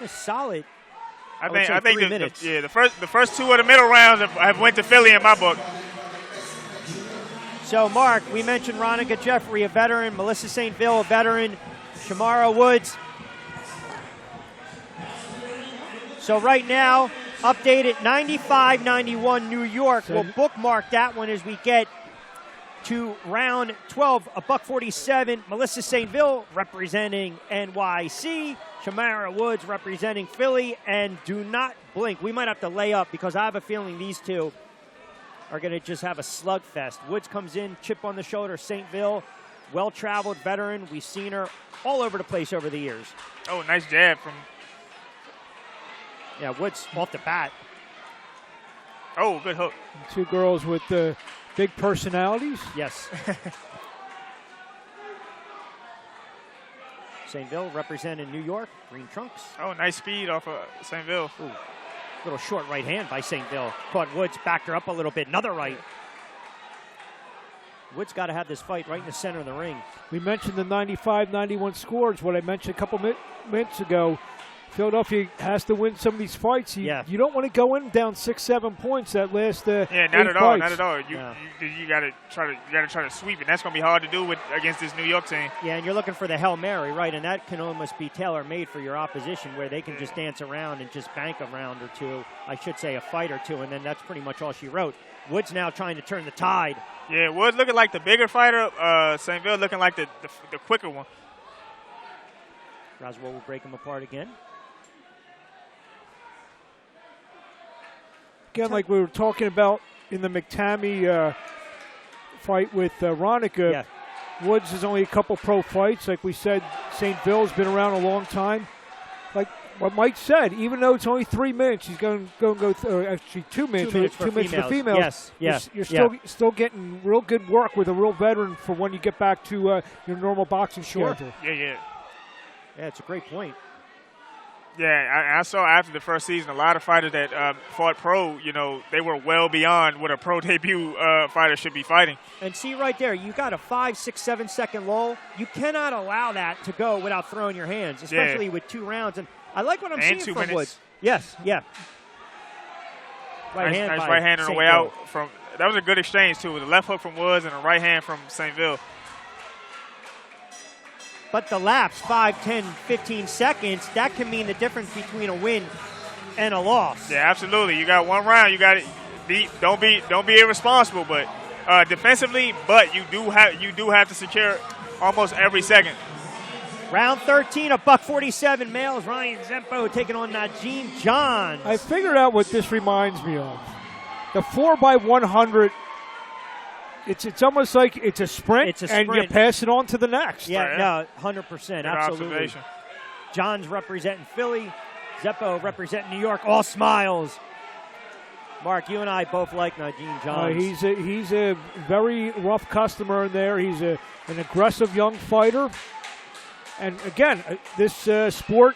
is solid. I think the first 2 of the middle rounds have went to Philly in my book. So, Mark, we mentioned Ronica Jeffrey, a veteran, Melissa Stainville, a veteran, Shamara Woods. So right now, updated 95-91 New York. We'll bookmark that one as we get to round 12, a $147. Melissa Stainville representing NYC. Shamara Woods representing Philly. And do not blink. We might have to lay up because I have a feeling these two are going to just have a slugfest. Woods comes in, chip on the shoulder. Stainville, well-traveled veteran. We've seen her all over the place over the years. Oh, nice jab from... Yeah, Woods off the bat. Oh, good hook. And 2 girls with big personalities. Yes. Stainville representing New York, green trunks. Oh, nice speed off of Stainville. Ooh, little short right hand by Stainville. Caught Woods, backed her up a little bit. Another right. Woods got to have this fight right in the center of the ring. We mentioned the 95-91 scores, what I mentioned a couple minutes ago. Philadelphia has to win some of these fights. You don't want to go in down 6-7 points that last not at all. Not at all. You got to try to sweep it. That's going to be hard to do against this New York team. Yeah, and you're looking for the Hail Mary, right? And that can almost be tailor-made for your opposition, where they can just dance around and just bank a round or two. I should say a fight or two, and then that's pretty much all she wrote. Woods now trying to turn the tide. Yeah, Woods looking like the bigger fighter. Stainville looking like the quicker one. Roswell will break him apart again. Again, like we were talking about in the Mctamney fight with Ronica, Woods has only a couple pro fights. Like we said, Stainville's been around a long time. Like what Mike said, even though it's only 3 minutes, he's going to go actually 2 minutes. 2 minutes for the females. Yes. You're still getting real good work with a real veteran for when you get back to your normal boxing schedule. Yeah, it's a great point. Yeah, I saw after the first season, a lot of fighters that fought pro, they were well beyond what a pro debut fighter should be fighting. And see right there, you got a 5, 6, 7 second lull. You cannot allow that to go without throwing your hands, especially with 2 rounds. And I like what I'm seeing 2 from minutes. Woods. Yes, yeah. Nice right hand on the way out. That was a good exchange, too, with a left hook from Woods and a right hand from Stainville. But the lapse, 5, 10, 15 seconds, that can mean the difference between a win and a loss. Yeah, absolutely. You got 1 round. You got it. Don't be irresponsible, but defensively. But you do have to secure almost every second. Round 13, $147 males. Ryan Zempo taking on Najim Johns. I figured out what this reminds me of. The 4x100. It's almost like it's a sprint, and you pass it on to the next. Yeah, no, 100%, absolutely. Observation. Johns representing Philly, Zempo representing New York. All smiles. Mark, you and I both like Najim Johns. He's a very rough customer in there. He's an aggressive young fighter. And again, this sport,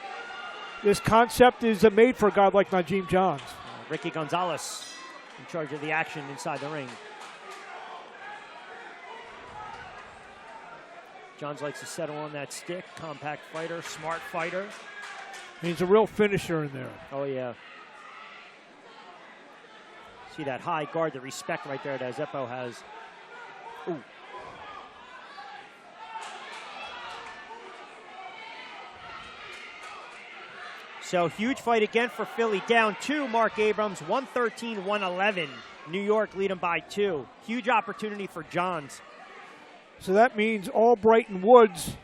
this concept is made for a guy like Najim Johns. Ricky Gonzalez in charge of the action inside the ring. Johns likes to settle on that stick. Compact fighter, smart fighter. He's a real finisher in there. Oh, yeah. See that high guard, the respect right there that Zempo has. Ooh. So huge fight again for Philly. Down 2, Mark Abrams, 113-111. New York leading by 2. Huge opportunity for Johns. So that means Albright and Woods,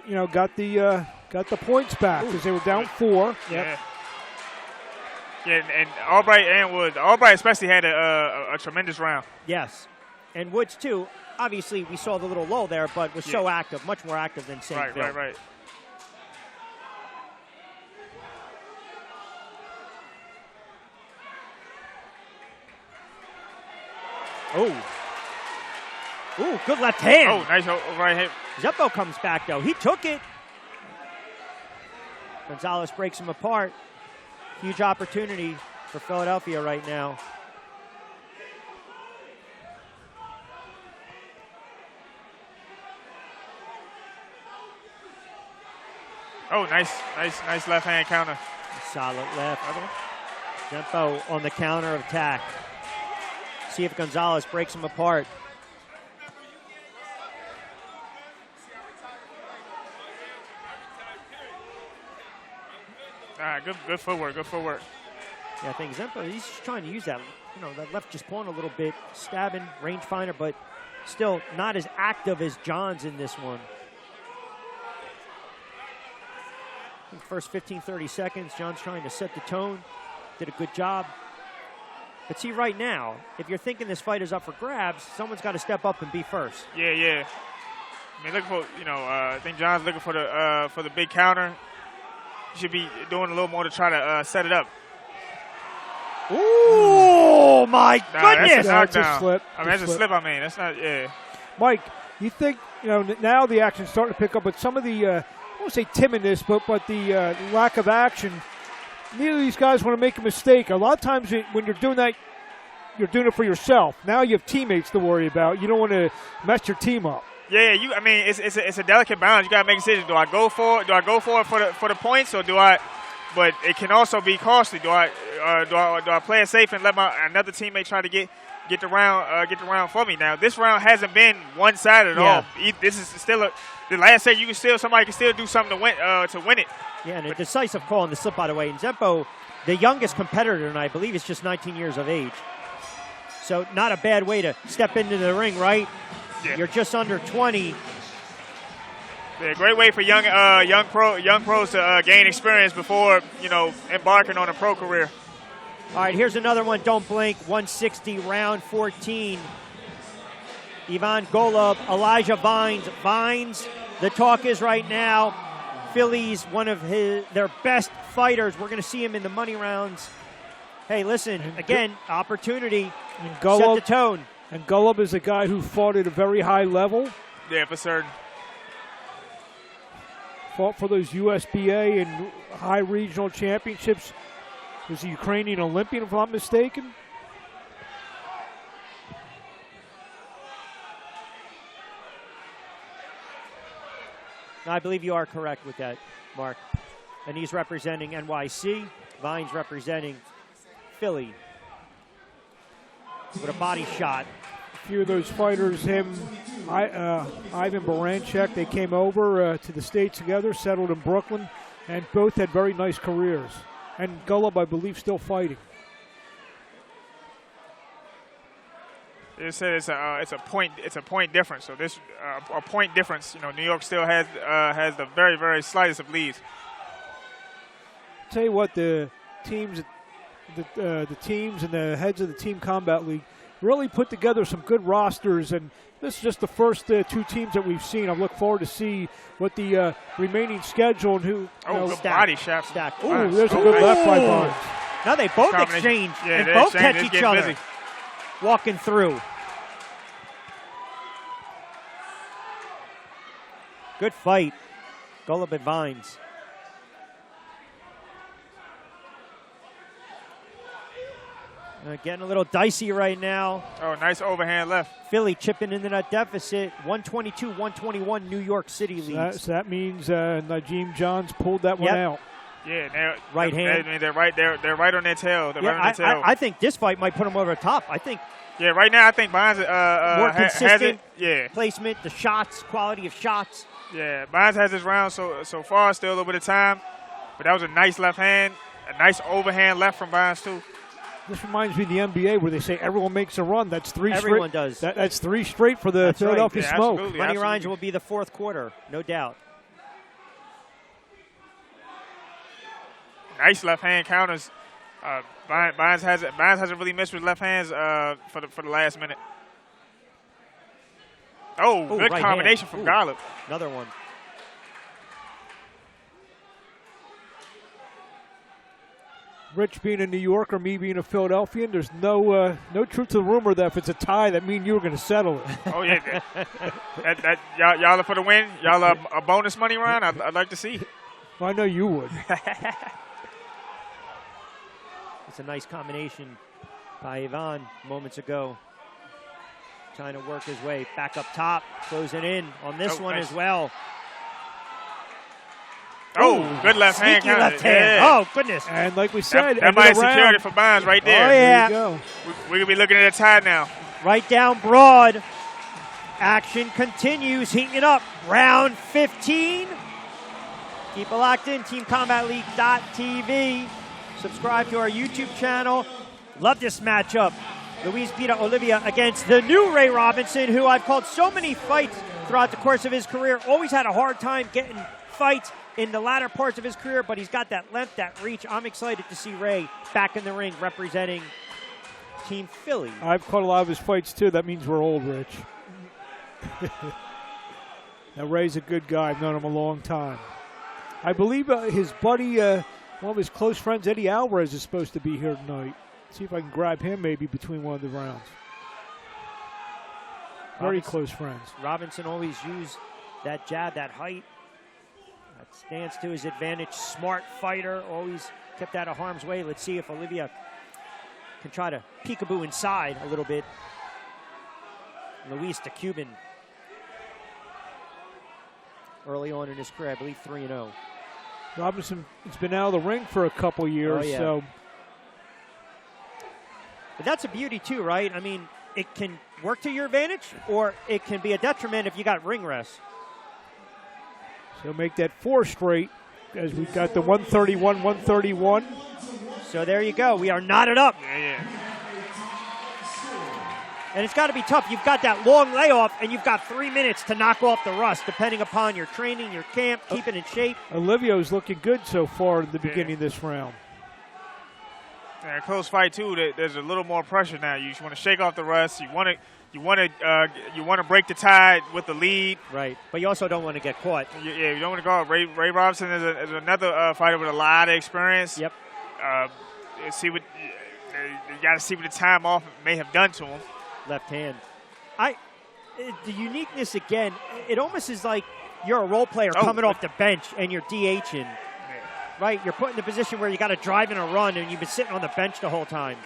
got the points back because they were down 4. Yep. Yeah, and Albright and Woods. Albright especially had a tremendous round. Yes, and Woods too. Obviously, we saw the little lull there, but was so active, much more active than Stainville. Right. Ooh, good left hand. Oh, nice right hand. Zempo comes back, though. He took it. Gonzalez breaks him apart. Huge opportunity for Philadelphia right now. Oh, nice left hand counter. Solid left. Zempo on the counter attack. See if Gonzalez breaks him apart. Good footwork. Yeah, I think Zempo, he's just trying to use that. That left just pulling a little bit, stabbing, rangefinder, but still not as active as Johns in this one. I think first 15, 30 seconds, Johns trying to set the tone. Did a good job. But see, right now, if you're thinking this fight is up for grabs, someone's got to step up and be first. Yeah. I mean, looking for, I think Johns looking for the big counter. Should be doing a little more to try to set it up. Ooh, my goodness! That's a slip. That's a slip. That's not. Yeah. Mike, you think now the action's starting to pick up, but some of the I won't say timidness, but the lack of action. Neither of these guys want to make a mistake. A lot of times when you're doing that, you're doing it for yourself. Now you have teammates to worry about. You don't want to mess your team up. Yeah, it's a delicate balance. You got to make a decision. Do I go for it for the points, or do I? But it can also be costly. Do I play it safe and let another teammate try to get the round for me? Now this round hasn't been one-sided at all. This is still the last set. Somebody can still do something to win it. Yeah, and a decisive call on the slip, by the way. And Zempo, the youngest competitor tonight, I believe, is just 19 years of age. So not a bad way to step into the ring, right? Yeah. You're just under 20. Yeah, great way for young pros to gain experience before embarking on a pro career. All right, here's another one. Don't blink. 160, round 14. Ivan Golub, Elijah Vines. Vines, the talk is right now, Philly's one of their best fighters. We're going to see him in the money rounds. Hey, listen, again, opportunity. And Set Golub, the tone. and Golub is a guy who fought at a very high level. Yeah, for certain. Fought for those USBA and high regional championships. Was a Ukrainian Olympian, if I'm not mistaken. I believe you are correct with that, Mark. And he's representing NYC. Vine's representing Philly with a body shot. A few of those fighters, Ivan Baranchek, they came over to the States together, settled in Brooklyn, and both had very nice careers. And Golub, I believe, still fighting. They said it's a point difference. So this a point difference. You know, New York still has the very, very slightest of leads. Tell you what, the teams and the heads of the Team Combat League really put together some good rosters, and this is just the first two teams that we've seen. I look forward to see what the remaining schedule and who. Good body shot. Stack. Ooh, there's a good left by Barnes. Now they both exchange and both catch each other. Busy. Walking through. Good fight. Golub and Vines. Getting a little dicey right now. Oh, nice overhand left. Philly chipping into that deficit. 122-121 New York City leads. So that means Najim Johns pulled that one out. Yeah, right hand. They're right on their tail. I think this fight might put them over the top. I think. Yeah, right now I think Bonds more consistent has it. Yeah, placement, the shots, quality of shots. Yeah, Bonds has his round so far. Still a little bit of time, but that was a nice left hand, a nice overhand left from Bonds too. This reminds me of the NBA where they say everyone makes a run. That's three straight. Everyone does. That's three straight for the Philadelphia Smoke. Absolutely, Money rounds will be the fourth quarter, no doubt. Nice left hand counters. Bonds hasn't really missed with left hands for the last minute. Oh, good right combination hand. from Golub. Another one. Rich being a New Yorker, me being a Philadelphian, there's no truth to the rumor that if it's a tie, that means you were going to settle it. Oh yeah, y'all are for the win. Y'all are a bonus money round. I'd like to see. Well, I know you would. It's a nice combination by Ivan moments ago. Trying to work his way back up top, closing in on this one nice. As well. Oh, good left hand. Left hand. Yeah. Oh, goodness. And like we said, that might have secured it for Bonds right there. Oh, yeah. There you go. We're going to be looking at a tie now. Right down broad. Action continues, heating it up. Round 15. Keep it locked in, teamcombatleague.tv. Subscribe to our YouTube channel. Love this matchup. Luis Pita Olivia against the new Ray Robinson, who I've called so many fights throughout the course of his career. Always had a hard time getting fights in the latter parts of his career, but he's got that length, that reach. I'm excited to see Ray back in the ring representing Team Philly. I've caught a lot of his fights, too. That means we're old, Rich. Now, Ray's a good guy. I've known him a long time. I believe his buddy, one of his close friends, Eddie Alvarez, is supposed to be here tonight. See if I can grab him maybe between one of the rounds. Very close friends. Robinson always used that jab, that height. That stands to his advantage. Smart fighter, always kept out of harm's way. Let's see if Olivia can try to peekaboo inside a little bit. Luis, the Cuban, early on in his career, I believe 3-0. Robinson has been out of the ring for a couple years, so. But that's a beauty too, right? I mean, it can work to your advantage, or it can be a detriment if you got ring rest. So make that 4 straight as we've got the 131, 131. So there you go. We are knotted up. Yeah. And it's got to be tough. You've got that long layoff, and you've got 3 minutes to knock off the rust, depending upon your training, your camp, keeping in shape. Olivio's looking good so far in the beginning of this round. And a close fight too. There's a little more pressure now. You want to shake off the rust. You want to break the tide with the lead. Right, but you also don't want to get caught. Yeah, you don't want to go out. Ray Robinson is another fighter with a lot of experience. Yep. You got to see what the time off may have done to him. Left hand. The uniqueness again. It almost is like you're a role player coming off the bench and you're DHing. Right, you're put in the position where you got to drive in a run, and you've been sitting on the bench the whole time.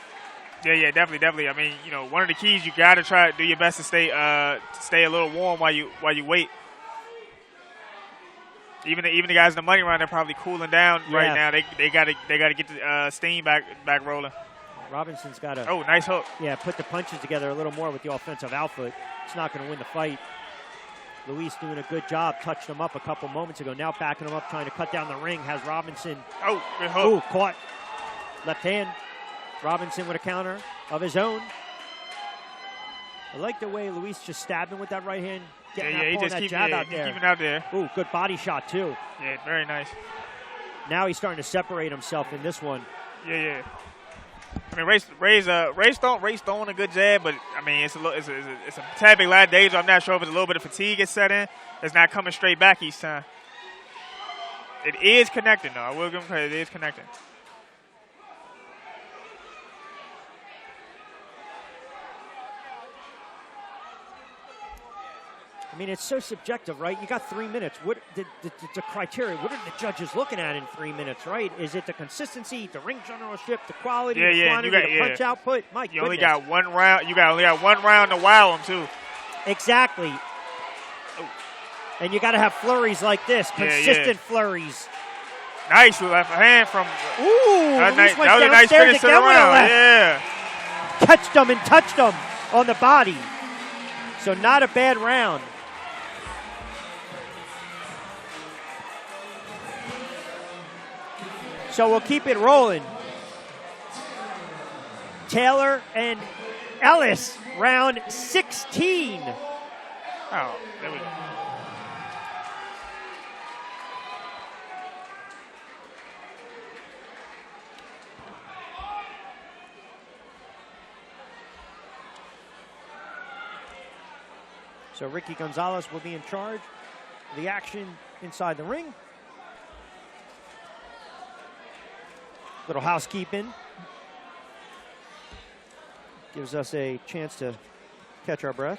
Yeah, definitely. I mean, one of the keys, you got to try to do your best to stay a little warm while you wait. Even the guys in the money round, they're probably cooling down right now. They got to get the steam back rolling. Robinson's got to. Oh, nice hook. Yeah, put the punches together a little more with the offensive output. It's not going to win the fight. Luis doing a good job, touched him up a couple moments ago. Now backing him up, trying to cut down the ring. Has Robinson. Oh, good hook. Caught. Left hand. Robinson with a counter of his own. I like the way Luis just stabbed him with that right hand. He just keeping it out there. Ooh, good body shot too. Yeah, very nice. Now he's starting to separate himself in this one. Yeah. I mean, Ray's throwing a good jab, but I mean, it's a tad bit light days. I'm not sure if it's a little bit of fatigue is set in. It's not coming straight back each time. It is connecting, though. I will give him credit. It is connecting. I mean, it's so subjective, right? You got 3 minutes. What the criteria? What are the judges looking at in 3 minutes, right? Is it the consistency, the ring generalship, the quality, the quantity, the punch output? My goodness. You only got one round. You only got 1 round to wow them too. Exactly. And you got to have flurries like this, consistent flurries. Nice left hand from. Ooh, that was a nice finish to the round. Yeah. Touched him on the body. So not a bad round. So we'll keep it rolling. Taylor and Ellis, round 16. Oh, there we go. So Ricky Gonzalez will be in charge of the action inside the ring. Little housekeeping. Gives us a chance to catch our breath.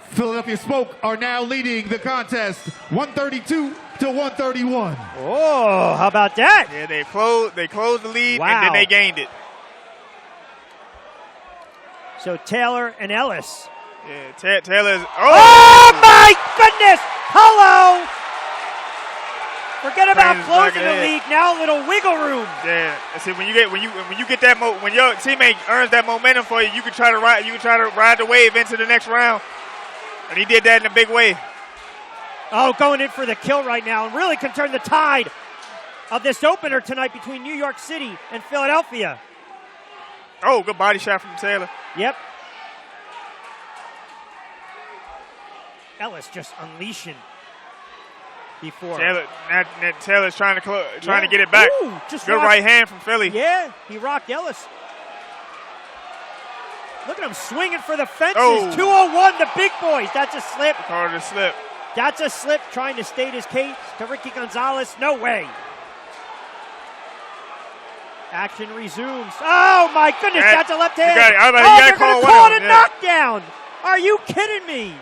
Philadelphia Smoke are now leading the contest 132 to 131. Oh, how about that? Yeah, they closed the lead, and then they gained it. So Taylor and Ellis. Yeah, Taylor's. Oh my goodness! Hello! Forget about closing the league. Now a little wiggle room. Yeah. See, when you get that when your teammate earns that momentum for you, you can try to ride the wave into the next round. And he did that in a big way. Oh, going in for the kill right now, and really can turn the tide of this opener tonight between New York City and Philadelphia. Oh, good body shot from Taylor. Yep. Ellis just unleashing before. Taylor's trying to get it back. Ooh, good right hand from Philly. Yeah, he rocked Ellis. Look at him swinging for the fences. Oh. 201, the big boys. That's a slip. Called it a slip. That's a slip, trying to state his case to Ricky Gonzalez. No way. Action resumes. Oh, my goodness, that's a left hand. They're going to call it a knockdown. Are you kidding me?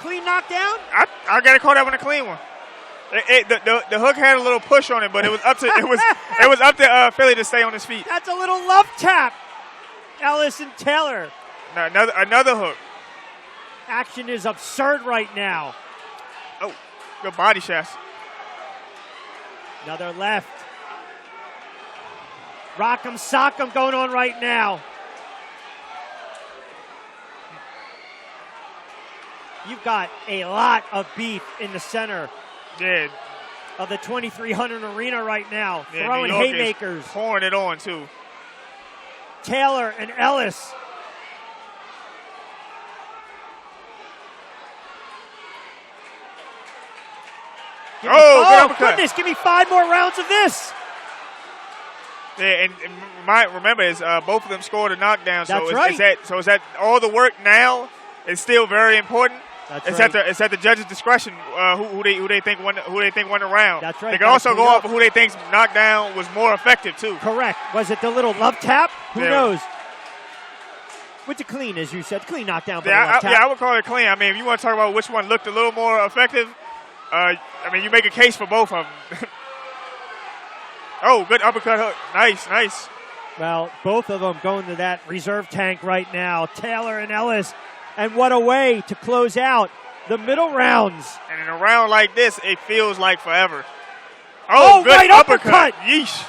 Clean knockdown? I got to call that one a clean one. The hook had a little push on it, but it was up to Philly to stay on his feet. That's a little love tap. Ellis and Taylor. Another hook. Action is absurd right now. Oh, good body shots. Another left. Rock'em sock'em going on right now. You've got a lot of beef in the center of the 2300 arena right now. Yeah, throwing New York haymakers. Is pouring it on, too. Taylor and Ellis. Oh, goodness, give me 5 more rounds of this. Yeah, and remember, is both of them scored a knockdown. That's so right. Is that all the work now is still very important. That's it's right. At the judge's discretion who they think won the round. That's right. They can also go off of who they think's knockdown was more effective too. Correct. Was it the little love tap? Who Yeah. knows? With the clean, as you said, clean knockdown. Yeah, tap. I would call it clean. I mean, if you want to talk about which one looked a little more effective, I mean, you make a case for both of them. Oh, good uppercut hook. Nice. Well, both of them going to that reserve tank right now, Taylor and Ellis. And what a way to close out the middle rounds. And in a round like this, it feels like forever. Oh, good right uppercut. Yeesh.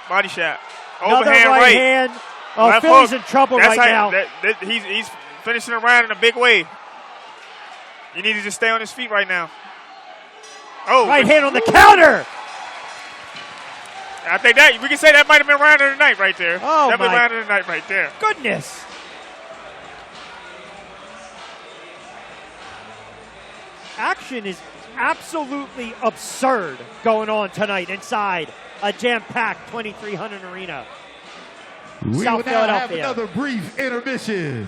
Body shot. Another Overhand right hand. Oh, Left Philly's hook. in trouble That's right now. He's finishing the round in a big way. You need to just stay on his feet right now. Oh, right hand on the counter. I think that we can say that might have been round of the night right there. Oh, Definitely my round of the night right there. Goodness. Action is absolutely absurd going on tonight inside a jam-packed 2300 arena. We South will now have Philadelphia. another brief intermission.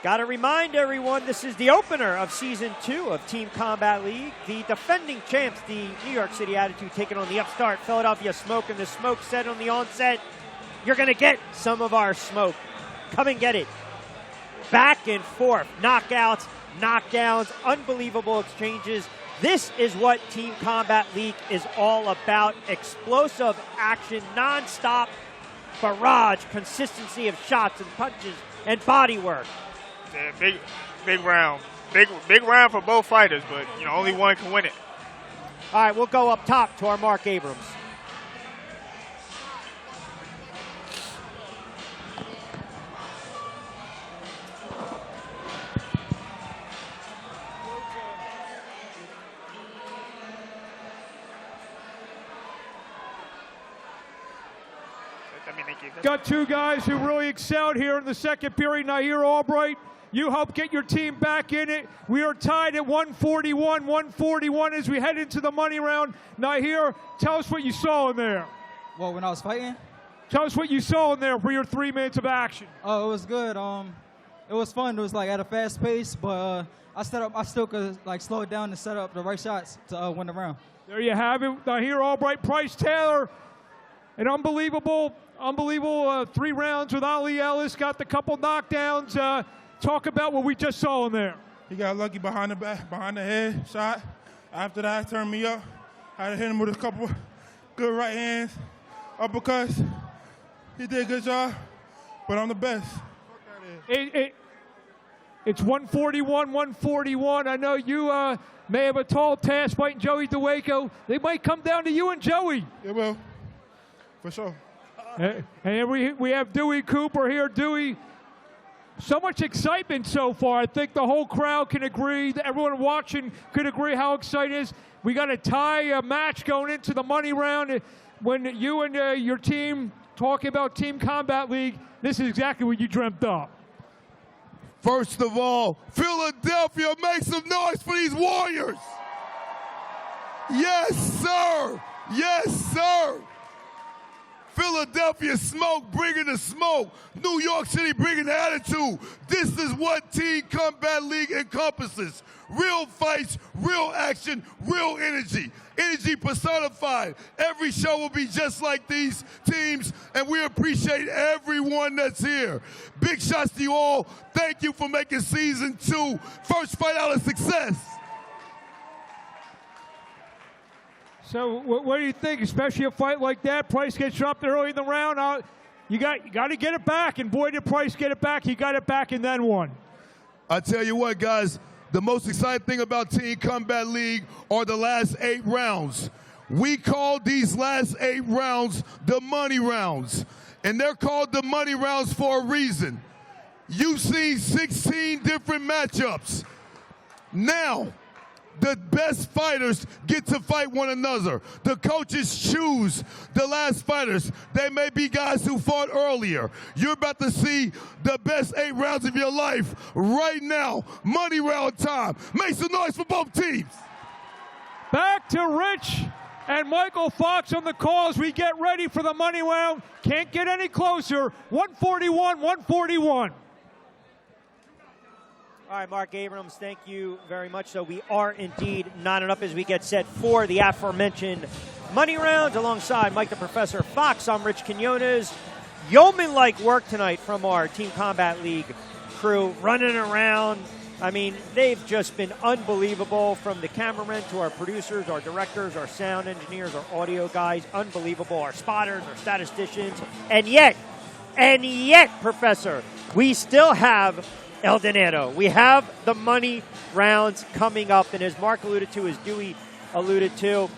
Got to remind everyone, this is the opener of Season 2 of Team Combat League. The defending champs, the New York City Attitude, taking on the upstart Philadelphia Smoke. And the Smoke said on the onset, you're going to get some of our smoke. Come and get it. Back and forth, knockouts, knockdowns, unbelievable exchanges. This is what Team Combat League is all about. Explosive action, nonstop barrage, consistency of shots and punches and body work. Yeah, big round. Big round for both fighters, but only one can win it. All right, we'll go up top to our Mark Abrams. Got two guys who really excelled here in the second period. Now here, Albright, you help get your team back in it. We are tied at 141 as we head into the money round. Now here, tell us what you saw in there. Well, when I was fighting? Tell us what you saw in there for your 3 minutes of action. Oh, it was good. It was fun. It was like at a fast pace, but I still could like slow it down and set up the right shots to win the round. There you have it. Now here, Albright, Price Taylor, an unbelievable 3 rounds with Ali Ellis. Got the couple knockdowns. Talk about what we just saw in there. He got lucky behind the head shot. After that, turned me up. I had to hit him with a couple good right hands, uppercuts. He did a good job, but I'm the best. It's 141. I know you may have a tall task fighting Joey DeWaco. They might come down to you and Joey. It will, for sure. And we have Dewey Cooper here. Dewey, so much excitement so far. I think the whole crowd can agree. Everyone watching could agree how excited it is. We got a tie match going into the money round. When you and your team talking about Team Combat League, this is exactly what you dreamt up. First of all, Philadelphia, make some noise for these Warriors. Yes, sir. Yes, sir. Philadelphia Smoke bringing the smoke. New York City bringing the attitude. This is what Team Combat League encompasses. Real fights, real action, real energy. Energy personified. Every show will be just like these teams, and we appreciate everyone that's here. Big shots to you all. Thank you for making Season 2 first fight out a success. So what do you think, especially a fight like that? Price gets dropped early in the round. You got to get it back, and boy, did Price get it back. He got it back and then won. I tell you what, guys, the most exciting thing about Team Combat League are the last 8 rounds. We call these last 8 rounds the money rounds, and they're called the money rounds for a reason. You've seen 16 different matchups. Now, the best fighters get to fight one another. The coaches choose the last fighters. They may be guys who fought earlier. You're about to see the best 8 rounds of your life right now. Money round time. Make some noise for both teams. Back to Rich and Michael Fox on the call as we get ready for the money round. Can't get any closer. 141, 141. All right, Mark Abrams, thank you very much. So we are indeed knotted up as we get set for the aforementioned money rounds. Alongside Mike the Professor Fox, I'm Rich Quinones. Yeoman-like work tonight from our Team Combat League crew, running around. I mean, they've just been unbelievable, from the cameramen to our producers, our directors, our sound engineers, our audio guys. Unbelievable. Our spotters, our statisticians. And yet, Professor, we still have El Dinero. We have the money rounds coming up, and as Mark alluded to, as Dewey alluded to,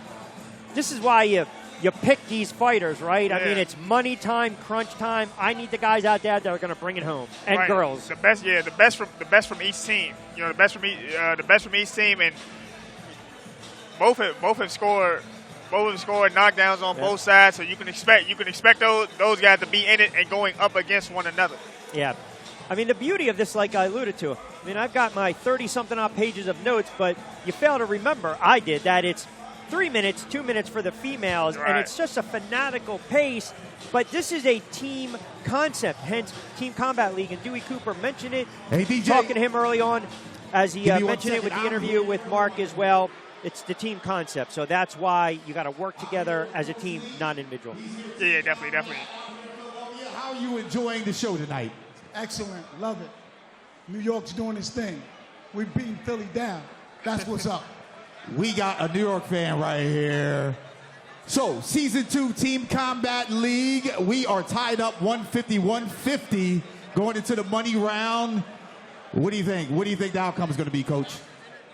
this is why you pick these fighters, right? Yeah. I mean, it's money time, crunch time. I need the guys out there that are going to bring it home, and right. Girls. The best from each team. You know, the best from each team, and both have scored knockdowns on both sides. So you can expect those guys to be in it and going up against one another. Yeah. I mean, the beauty of this, like I alluded to, I mean, I've got my 30-something odd pages of notes, but you fail to remember, I did, that it's 3 minutes, 2 minutes for the females, right. And it's just a fanatical pace. But this is a team concept, hence Team Combat League. And Dewey Cooper mentioned it, hey, DJ. Talking to him early on, as he mentioned it with the interview with Mark as well. It's the team concept, so that's why you got to work together as a team, not individual. Yeah, definitely. How are you enjoying the show tonight? Excellent. Love it. New York's doing its thing. We're beating Philly down. That's what's up. We got a New York fan right here. So, Season 2 Team Combat League. We are tied up 150-150 going into the money round. What do you think? What do you think the outcome is going to be, Coach?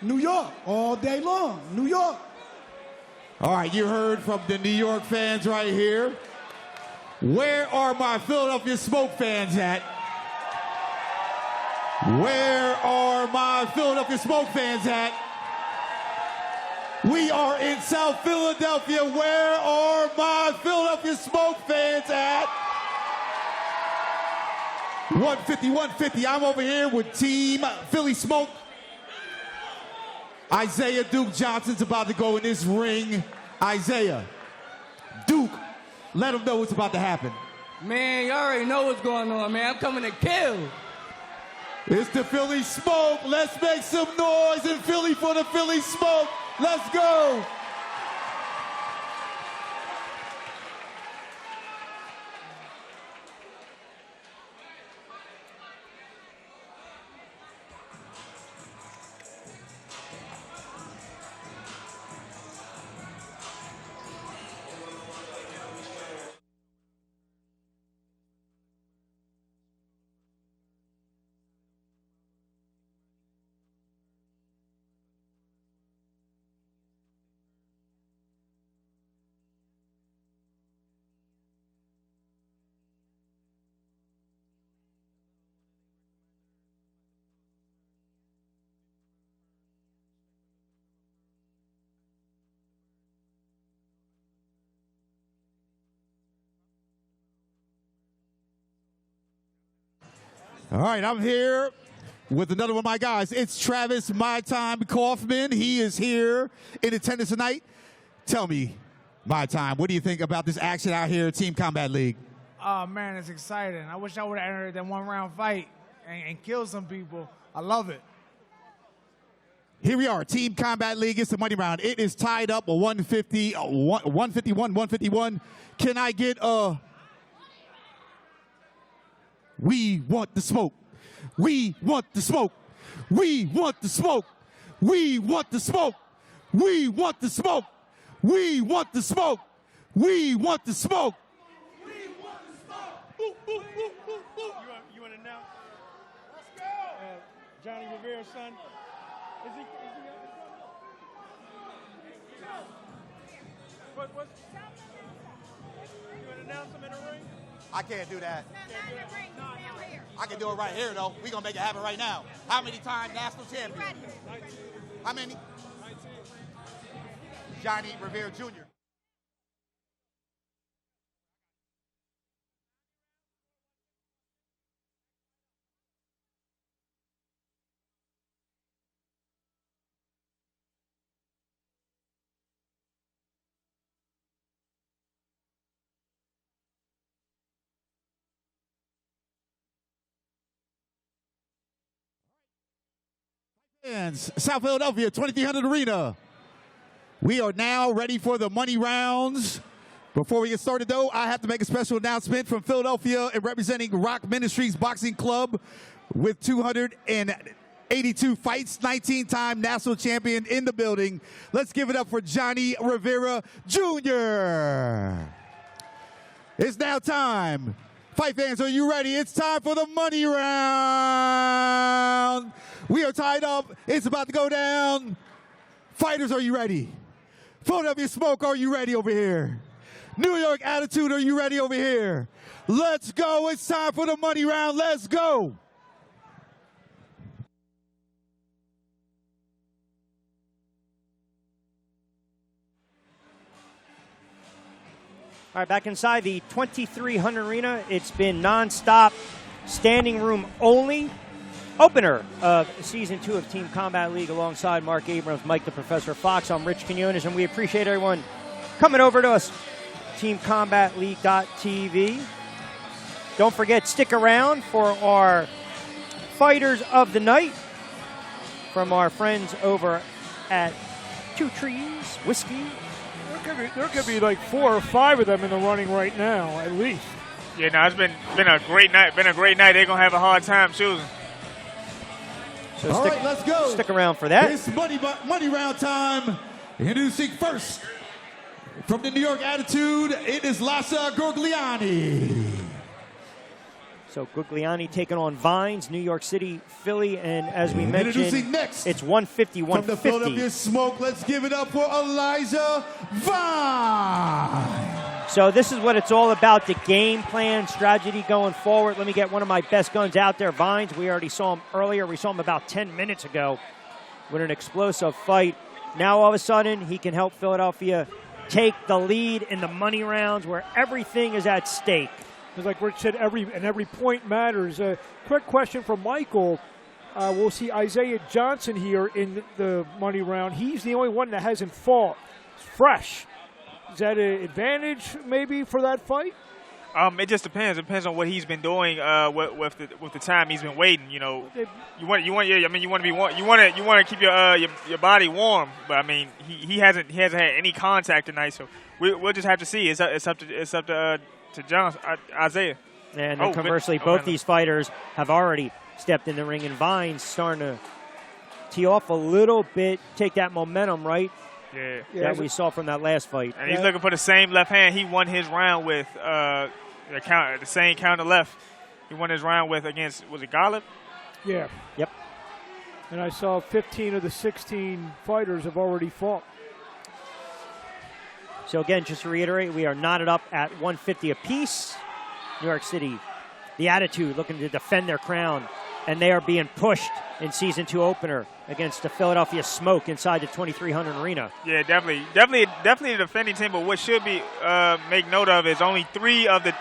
New York, all day long. New York. All right, you heard from the New York fans right here. Where are my Philadelphia Smoke fans at? Where are my Philadelphia Smoke fans at? We are in South Philadelphia. Where are my Philadelphia Smoke fans at? 150, 150. I'm over here with Team Philly Smoke. Isaiah Duke Johnson's about to go in this ring. Isaiah, Duke, let him know what's about to happen. Man, you already know what's going on, man. I'm coming to kill. It's the Philly Smoke. Let's make some noise in Philly for the Philly Smoke. Let's go. All right, I'm here with another one of my guys. It's Travis My Time Kaufman. He is here in attendance tonight. Tell me, My Time, what do you think about this action out here at Team Combat League? Oh, man, it's exciting. I wish I would have entered that one-round fight and killed some people. I love it. Here we are, Team Combat League. It's the money round. It is tied up 151. Can I get a... We want the smoke. We want the smoke. We want the smoke. We want the smoke. We want the smoke. We want the smoke. We want the smoke. We want the smoke. You want to know? Let's go. Johnny Rivera's son. Is he what's you want to announce him in the ring? I can't do that. I can do it right here, though. We're going to make it happen right now. How many times national champion? How many? 19. Johnny Rivera Jr. South Philadelphia, 2300 Arena. We are now ready for the money rounds. Before we get started, though, I have to make a special announcement from Philadelphia and representing Rock Ministries Boxing Club with 282 fights, 19-time national champion in the building. Let's give it up for Johnny Rivera Jr. It's now time. Fight fans, are you ready? It's time for the money round. We are tied up. It's about to go down. Fighters, are you ready? Philadelphia Smoke, are you ready over here? New York Attitude, are you ready over here? Let's go. It's time for the money round. Let's go. All right, back inside the 2300 Arena. It's been nonstop, standing room only. Opener of Season 2 of Team Combat League alongside Mark Abrams, Mike the Professor Fox. I'm Rich Quinones, and we appreciate everyone coming over to us. TeamCombatLeague.tv. Don't forget, stick around for our Fighters of the Night from our friends over at Two Trees Whiskey. There could be like 4 or 5 of them in the running right now, at least. Yeah, no, it's been a great night. Been a great night. They're gonna have a hard time choosing. So all right, let's go. Stick around for that. It's money round time. Introducing first from the New York Attitude, it is Lassa Gorgliani. So Gugliani taking on Vines, New York City, Philly, and as we mentioned, next, it's 150, 150. From the Philadelphia Smoke, let's give it up for Elijah Vine. So this is what it's all about, the game plan, strategy going forward. Let me get one of my best guns out there, Vines. We already saw him earlier. We saw him about 10 minutes ago with an explosive fight. Now all of a sudden, he can help Philadelphia take the lead in the money rounds where everything is at stake. Because like Rich said, every point matters. Quick question from Michael. We'll see Isaiah Johnson here in the money round. He's the only one that hasn't fought. It's fresh. Is that an advantage maybe for that fight? It just depends. It depends on what he's been doing with the time he's been waiting. You know, you want to keep your body warm. But I mean, he hasn't had any contact tonight. So we'll just have to see. It's up to Johnson, Isaiah. And then conversely, both these fighters have already stepped in the ring, and Vine's starting to tee off a little bit, take that momentum, right? Yeah. That we saw from that last fight. And he's looking for the same left hand he won his round with, the same counter left. He won his round with against, was it Golub? Yeah. Yep. And I saw 15 of the 16 fighters have already fought. So again, just to reiterate, we are knotted up at 150 apiece. New York City, the Attitude looking to defend their crown, and they are being pushed in Season 2 opener against the Philadelphia Smoke inside the 2300 Arena. Yeah, definitely the defending team. But what should be make note of is only 3 of the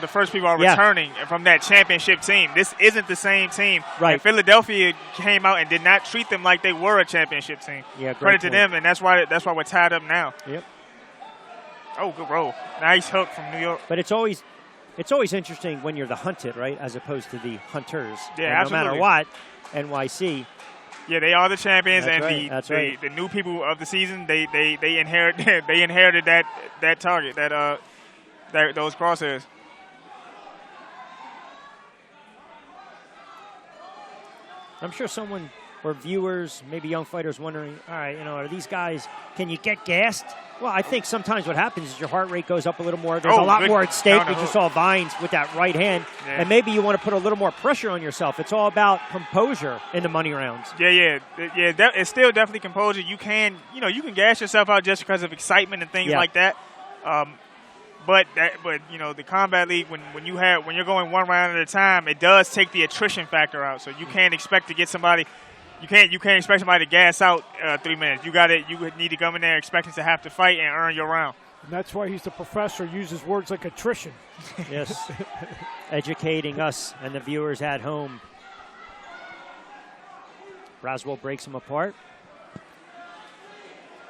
first people are returning from that championship team. This isn't the same team. Right. And Philadelphia came out and did not treat them like they were a championship team. Yeah, credit to them, and that's why we're tied up now. Yep. Oh, good roll. Nice hook from New York. But it's always interesting when you're the hunted, right, as opposed to the hunters. Yeah, and no matter what, NYC. Yeah, they are the champions, That's and the new people of the season, they inherited that target, those crosshairs. I'm sure someone or viewers, maybe young fighters, wondering, all right, are these guys, can you get gassed? Well, I think sometimes what happens is your heart rate goes up a little more. There's a lot more at stake. We just saw Vines with that right hand. Yeah. And maybe you want to put a little more pressure on yourself. It's all about composure in the money rounds. Yeah. It's still definitely composure. You can gas yourself out just because of excitement and things like that. But the Combat League, when you're going one round at a time, it does take the attrition factor out. So you can't expect to get somebody. You can't expect somebody to gas out 3 minutes. You need to come in there expecting to have to fight and earn your round. And that's why he's the professor. Uses words like attrition. Yes, educating us and the viewers at home. Roswell breaks him apart.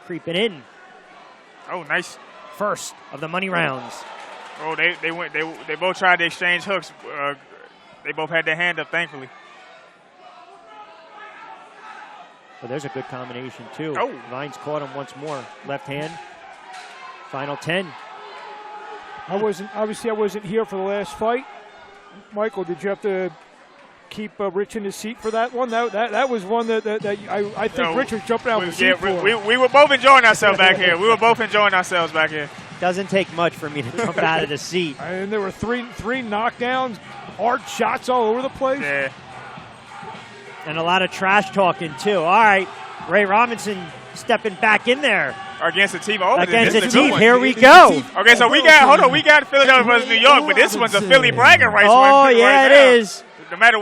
Creeping in. Oh, nice. First of the money rounds. Oh, they both tried to exchange hooks. They both had their hand up, thankfully. Well, there's a good combination, too. Oh. Vines caught him once more. Left hand. Final 10. Obviously I wasn't here for the last fight. Michael, did you have to keep Rich in his seat for that one? That was one that I think Rich was jumping out of the seat for. We were both enjoying ourselves back here. We were both enjoying ourselves back here. Doesn't take much for me to jump out of the seat. And there were three knockdowns, hard shots all over the place. Yeah. And a lot of trash talking, too. All right, Ray Robinson stepping back in there. Against the team. Oh, against the team. team. Here we go. Okay, so we got Philadelphia versus New York, but this one's a Philly bragging rights. Oh, yeah, it is. No matter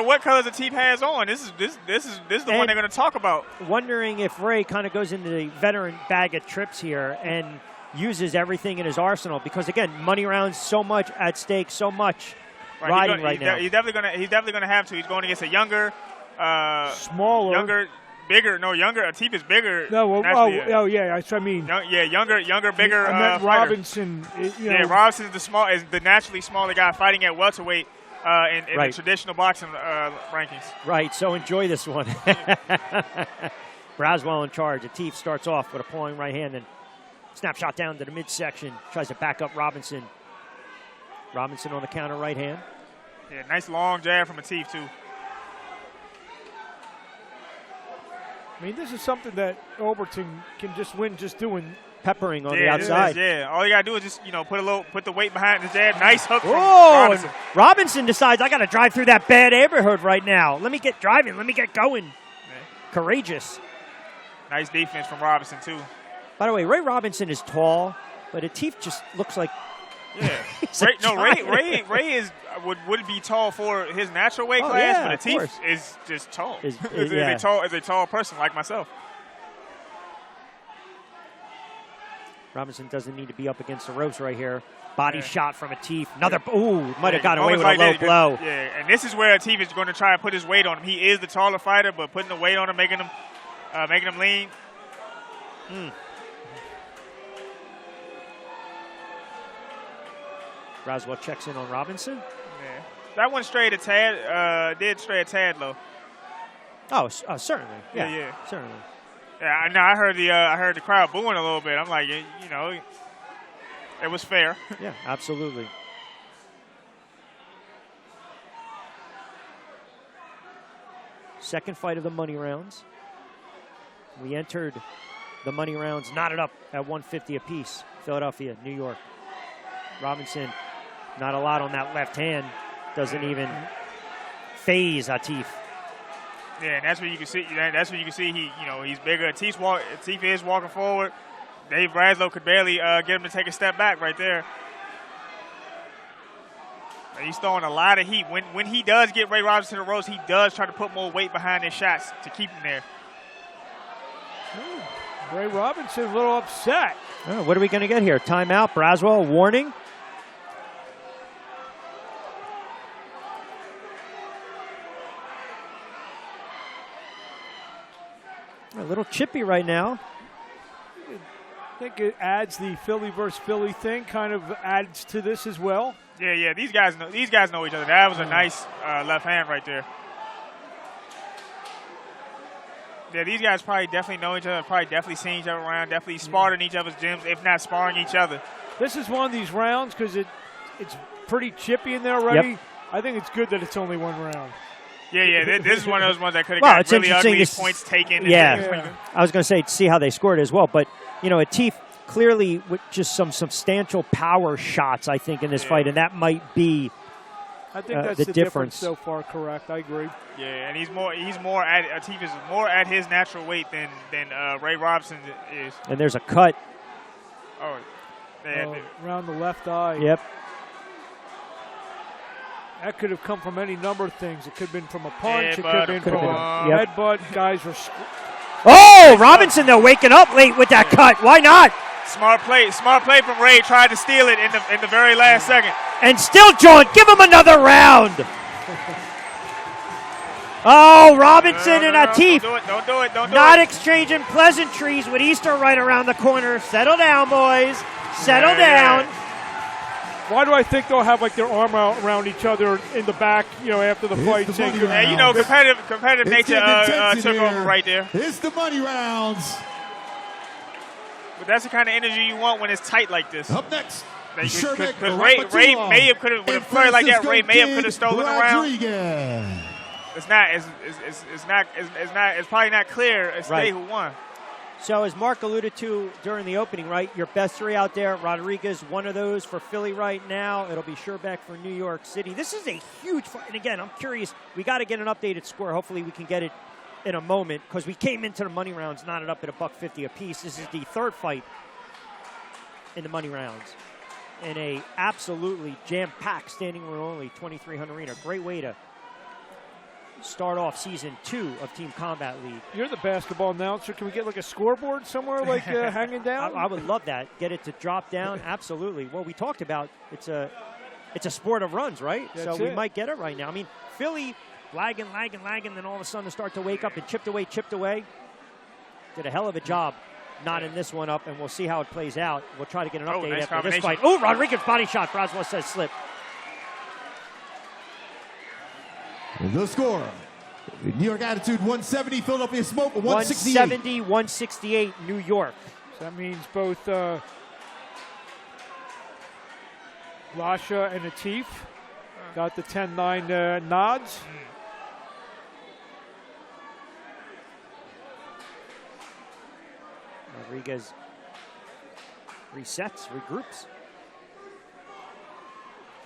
what colors the team has on, this is the one they're going to talk about. Wondering if Ray kind of goes into the veteran bag of tricks here and uses everything in his arsenal, because again, money rounds, so much at stake, so much riding right now. He's definitely gonna have to. He's going against a younger, smaller, bigger. Atif is bigger. No, yeah. I mean, younger, bigger. I meant Robinson. Robinson is the naturally smaller guy fighting at welterweight in the traditional boxing rankings. Right. So enjoy this one. Braswell in charge. Atif starts off with a pulling right hand and snapshot down to the midsection. Tries to back up Robinson. Robinson on the counter right hand. Yeah, nice long jab from Atif too. I mean, this is something that Overton can just win just doing. Peppering on the outside. All you got to do is just, put the weight behind the jab. Nice hook from Robinson. Robinson decides, I got to drive through that bad neighborhood right now. Let me get driving. Let me get going. Yeah. Courageous. Nice defense from Robinson, too. By the way, Ray Robinson is tall, but Atif just looks like... Yeah. Ray would be tall for his natural weight class, but Atif is just tall. Is a tall person like myself. Robinson doesn't need to be up against the ropes right here. Body shot from Atif. Another, might have got away with a low blow. Yeah, and this is where Atif is going to try to put his weight on him. He is the taller fighter, but putting the weight on him, making him lean. Braswell checks in on Robinson. Yeah. That one strayed a tad, did stray a tad low. Oh, certainly. Yeah, certainly. Yeah, I heard the crowd booing a little bit. I'm like, it was fair. Yeah, absolutely. Second fight of the money rounds. We entered the money rounds knotted up at 150 apiece. Philadelphia, New York. Robinson, not a lot on that left hand. Doesn't even phase Atif. Yeah, and that's what you can see. That's what you can see. He's bigger. Atif is walking forward. Dave Braslow could barely get him to take a step back right there. He's throwing a lot of heat. When he does get Ray Robinson to the ropes, he does try to put more weight behind his shots to keep him there. Ray Robinson a little upset. Oh, what are we going to get here? Timeout. Braswell, warning. A little chippy right now. I think it adds the Philly versus Philly thing, kind of adds to this as well. Yeah. These guys know each other. That was a nice left hand right there. Yeah, these guys probably definitely know each other. Probably definitely seen each other around. Definitely sparred in each other's gyms, if not sparring each other. This is one of these rounds because it's pretty chippy in there already. Yep. I think it's good that it's only one round. Yeah. This is one of those ones that could have got really ugly, points taken. Yeah. I was going to say, see how they scored as well. But, Atif clearly with just some substantial power shots, I think, in this fight. And that might be I think that's the difference so far, correct. I agree. Yeah, and Atif is more at his natural weight than Ray Robinson is. And there's a cut. Oh, around the left eye. Yep. That could have come from any number of things. It could have been from a punch. It could have been from a headbutt. Guys were. Oh, Robinson though waking up late with that cut. Why not? Smart play from Ray. Tried to steal it in the very last second. And still, John, give him another round. Oh, Robinson and Atif. Don't do it. Not exchanging pleasantries with Easter right around the corner. Settle down, boys. Settle down. Why do I think they'll have like their arm around each other in the back, after the fight? Competitive nature took over right there. It's the money rounds. But that's the kind of energy you want when it's tight like this. Up next, Sherbeck. Because Ray Mayhem could have, with a flurry like that, Ray Mayhem could have stolen around. It's probably not clear as to who won. So as Mark alluded to during the opening, right, your best three out there, Rodriguez, one of those for Philly right now. It'll be Sherbeck for New York City. This is a huge fight. And again, I'm curious. We got to get an updated score. Hopefully we can get it in a moment because we came into the money rounds knotted up at $1.50 apiece. This is the third fight in the money rounds in a absolutely jam-packed standing room only 2,300 arena. Great way to start off season 2 of Team Combat League. You're the basketball announcer. Can we get like a scoreboard somewhere like hanging down? I would love that. Get it to drop down. Absolutely. Well, we talked about it's a sport of runs, right? That's we might get it right now. I mean, Philly lagging, then all of a sudden start to wake up and chipped away. Did a hell of a job knotting this one up, and we'll see how it plays out. We'll try to get an update after this fight. Oh, Rodriguez body shot. Braswell says slip. The score, New York Attitude 170, Philadelphia Smoke 168. 170-168, New York. So that means both Lasha and Atif got the 10-9 nods. Rodriguez resets, regroups.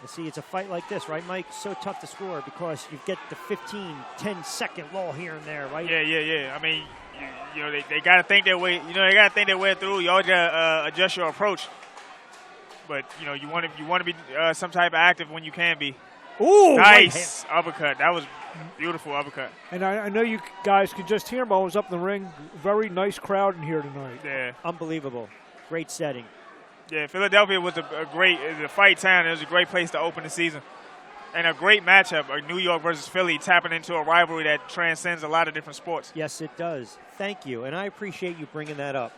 You see, it's a fight like this, right, Mike? So tough to score because you get the 15, 10-second lull here and there, right? Yeah. I mean, they got to think their way. They got to think their way through. You always got to adjust your approach. But you want to be some type of active when you can be. Ooh, nice uppercut. That was beautiful uppercut. And I know you guys could just hear him while I was up in the ring. Very nice crowd in here tonight. Yeah, unbelievable. Great setting. Yeah, Philadelphia was a fight town. It was a great place to open the season. And a great matchup, New York versus Philly, tapping into a rivalry that transcends a lot of different sports. Yes, it does. Thank you, and I appreciate you bringing that up.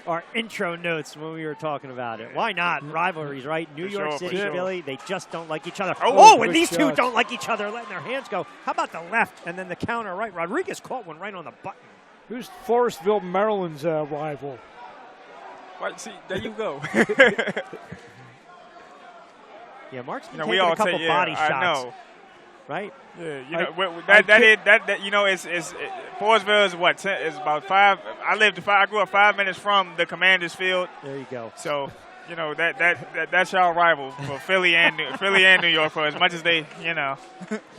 Our intro notes when we were talking about it. Why not? Rivalries, right? New York City, Philly, they just don't like each other. Oh, and these two don't like each other, letting their hands go. How about the left and then the counter right? Rodriguez caught one right on the button. Who's Forestville, Maryland's rival? Right, see, there you go. Yeah, Mark's been taking a couple body shots. I know. Right? Yeah, Forestville is what? Is about 5. I grew up 5 minutes from the Commanders Field. There you go. So, that's our rival for Philly and New York for as much as they.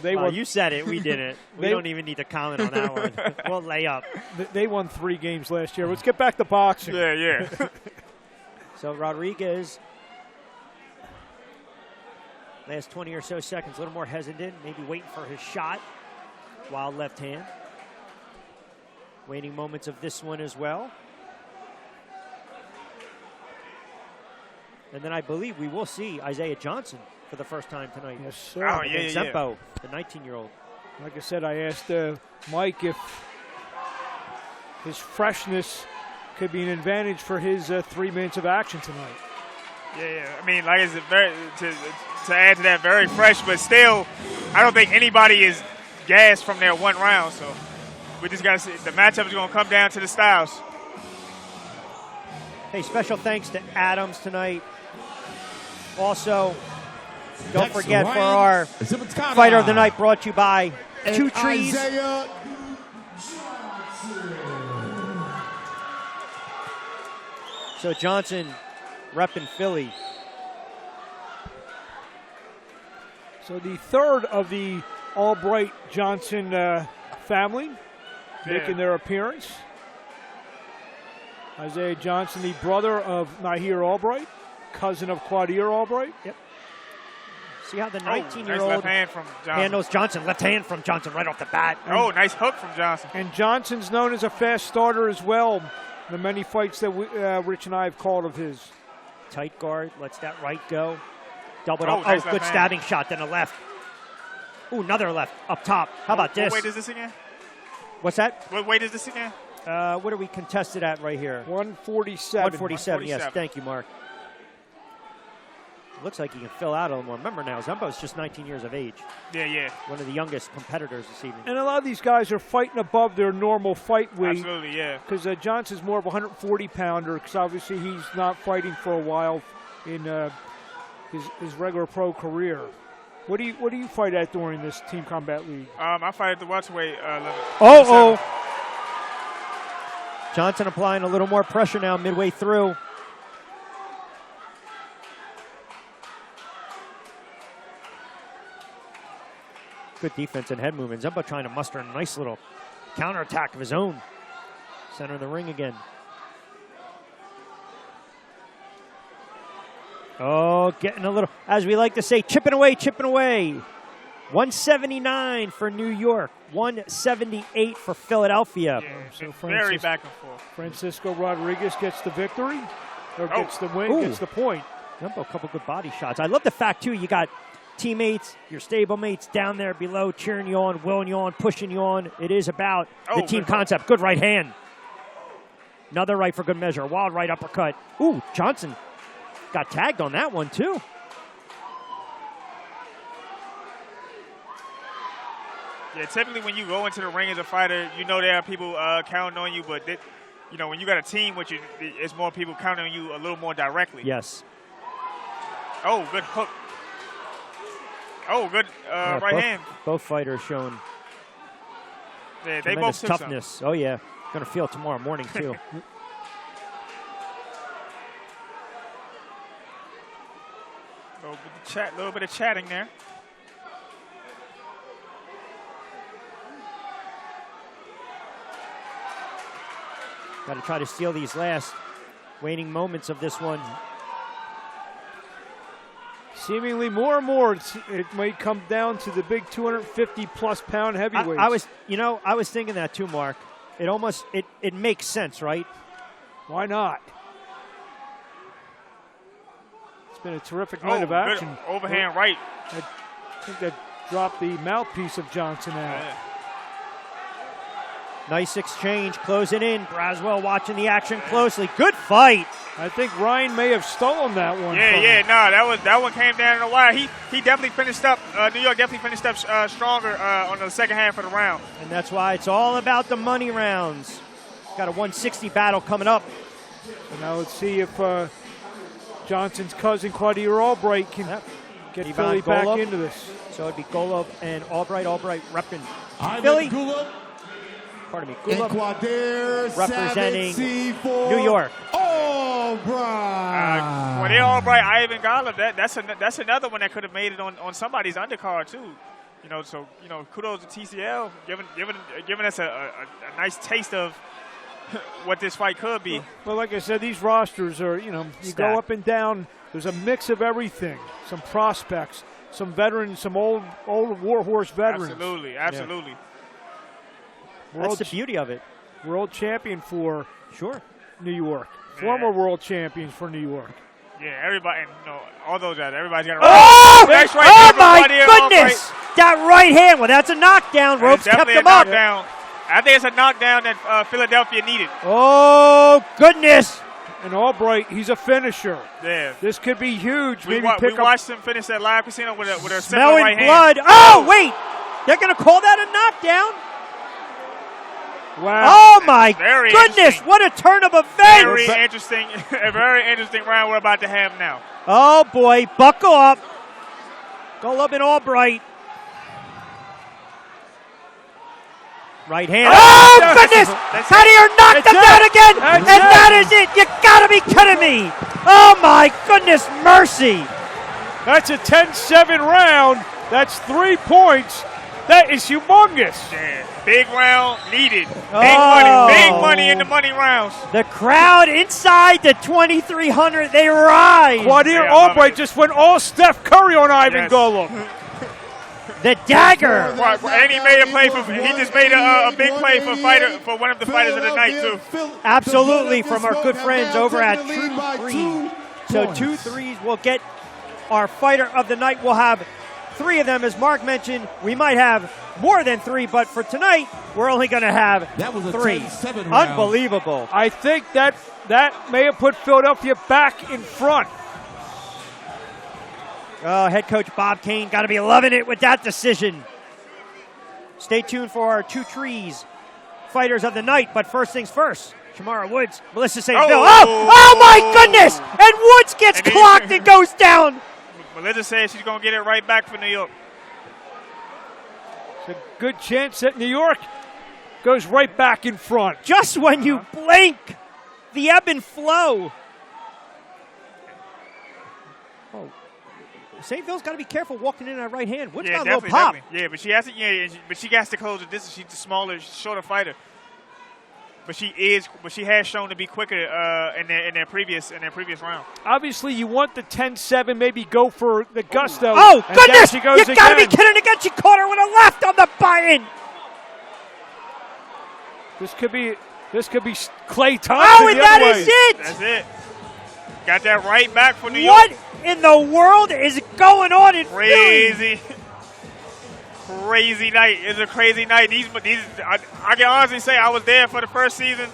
You said it. We didn't. We don't even need to comment on that one. We'll lay up. They won 3 games last year. Let's get back to boxing. Yeah. So Rodriguez, last 20 or so seconds, a little more hesitant, maybe waiting for his shot. Wild left hand. Waiting moments of this one as well. And then I believe we will see Isaiah Johnson for the first time tonight. Yes, sir. Oh, yeah. Zempo, the 19-year-old. Like I said, I asked Mike if his freshness could be an advantage for his 3 minutes of action tonight. Yeah. I mean, like I said, to add to that, very fresh, but still, I don't think anybody is gassed from their one round. So we just got to see. The matchup is going to come down to the styles. Hey, special thanks to Adams tonight. Also, don't forget for our Fighter of the Night brought to you by Two Trees. So Johnson repping Philly. So the third of the Albright Johnson family making their appearance. Isaiah Johnson, the brother of Nahir Albright, cousin of Quadir Albright. Yep. See how the 19-year-old nice left hand from Johnson. Handles Johnson. Left hand from Johnson right off the bat. Oh, nice hook from Johnson. And Johnson's known as a fast starter as well. The many fights that Rich and I have called of his. Tight guard, lets that right go. Doubled up. Nice good stabbing shot, then a left. Ooh, another left up top. How about this? What weight is this again? What's that? What weight is this again? What are we contested at right here? 147. 147, yes. Thank you, Mark. Looks like he can fill out a little more. Remember now, Zempo's just 19 years of age. Yeah. One of the youngest competitors this evening. And a lot of these guys are fighting above their normal fight weight. Absolutely, yeah. Because Johnson's more of a 140-pounder, because obviously he's not fighting for a while in his regular pro career. What do you fight at during this Team Combat League? I fight at the welterweight level. Oh! Johnson applying a little more pressure now midway through. Good defense and head movement. Zempo trying to muster a nice little counterattack of his own. Center of the ring again. Oh, getting a little, as we like to say, chipping away, chipping away. 179 for New York, 178 for Philadelphia. Yeah, very back and forth. Francisco Rodriguez gets the victory, or gets the win, gets the point. Zempo, a couple good body shots. I love the fact, too, you got teammates, your stablemates down there below, cheering you on, willing you on, pushing you on. It is about the team concept. Good right hand. Another right for good measure. Wild right uppercut. Ooh, Johnson got tagged on that one, too. Yeah, typically when you go into the ring as a fighter, you know there are people counting on you, but when you got a team with you, it's more people counting on you a little more directly. Yes. Oh, good hook. Oh, good right hand. Both fighters showing they both took toughness. some. Oh, yeah. Going to feel it tomorrow morning, too. Little bit of chatting there. Got to try to steal these last waning moments of this one. Seemingly more and more, it might come down to the big 250-plus pound heavyweights. I was thinking that too, Mark. It makes sense, right? Why not? It's been a terrific night of action. Good overhand right. I think that dropped the mouthpiece of Johnson out. Yeah. Nice exchange, closing in. Braswell watching the action closely. Good fight. I think Ryan may have stolen that one. That one came down in a while. He definitely finished up. New York definitely finished up stronger on the second half of the round. And that's why it's all about the money rounds. Got a 160 battle coming up. And now let's see if Johnson's cousin Claudia Albright can get Philly back into this. So it'd be Golub and Albright. Albright repping I'm Philly. Pardon me. Golub representing New York. Albright. Albright, Ivan Golub. That's another one that could have made it on somebody's undercard too. Kudos to TCL giving us a nice taste of what this fight could be. Well, like I said, these rosters are, you go up and down. There's a mix of everything. Some prospects, some veterans, some old warhorse veterans. Absolutely. Yeah. That's the beauty of it. World champion for New York. Former world champions for New York. Yeah, everybody, all those guys, everybody's got a my goodness! That right hand, that's a knockdown. Ropes kept him up. I think it's a knockdown that Philadelphia needed. Oh, goodness. And Albright, he's a finisher. Yeah. This could be huge. We watched him finish that live casino with a smelling right blood. hand. Oh, wait. They're going to call that a knockdown? Wow. Oh, my goodness. What a turn of events. A very interesting round we're about to have now. Oh, boy. Buckle up. Golub and Albright. Right hand. Oh, goodness. Cartier knocked him down again. And that is it. You got to be kidding me. Oh, my goodness mercy. That's a 10-7 round. That's 3 points. That is humongous. Yeah. Big round needed. Big money in the money rounds. The crowd inside the 2,300, they rise. Claudia Albright just went all Steph Curry on Ivan Golub. The dagger. And he made a play he just made a big play for one of the fighters of the night too. Absolutely, from our good friends over at True Three. So 2 threes will get our fighter of the night. We'll have 3 of them, as Mark mentioned. We might have more than 3, but for tonight, we're only going to have That was a 3. 10-7 round. Unbelievable. I think that may have put Philadelphia back in front. Oh, head coach Bob Kane got to be loving it with that decision. Stay tuned for our 2 trees fighters of the night, but first things first. Shamara Woods, Melissa St. Phil. Oh my goodness! And Woods gets clocked and goes down. Melissa says she's going to get it right back for New York. It's a good chance that New York goes right back in front. Just when you blink, the ebb and flow. Oh, St. Phil's got to be careful walking in that right hand. Woods got a little pop. Yeah, but she has to. Yeah, but she has to close the distance. She's the smaller, shorter fighter. But she has shown to be quicker in their previous round. Obviously, you want the 10-7, maybe go for the gusto. Oh, and goodness! She goes You got to be kidding again. She caught her with a left on the buy-in. This could be Clay Thompson. Oh, and that is it. That's it. Got that right back for New York. What in the world is going on in Philly? Crazy night. It's a crazy night. I can honestly say I was there for the first season.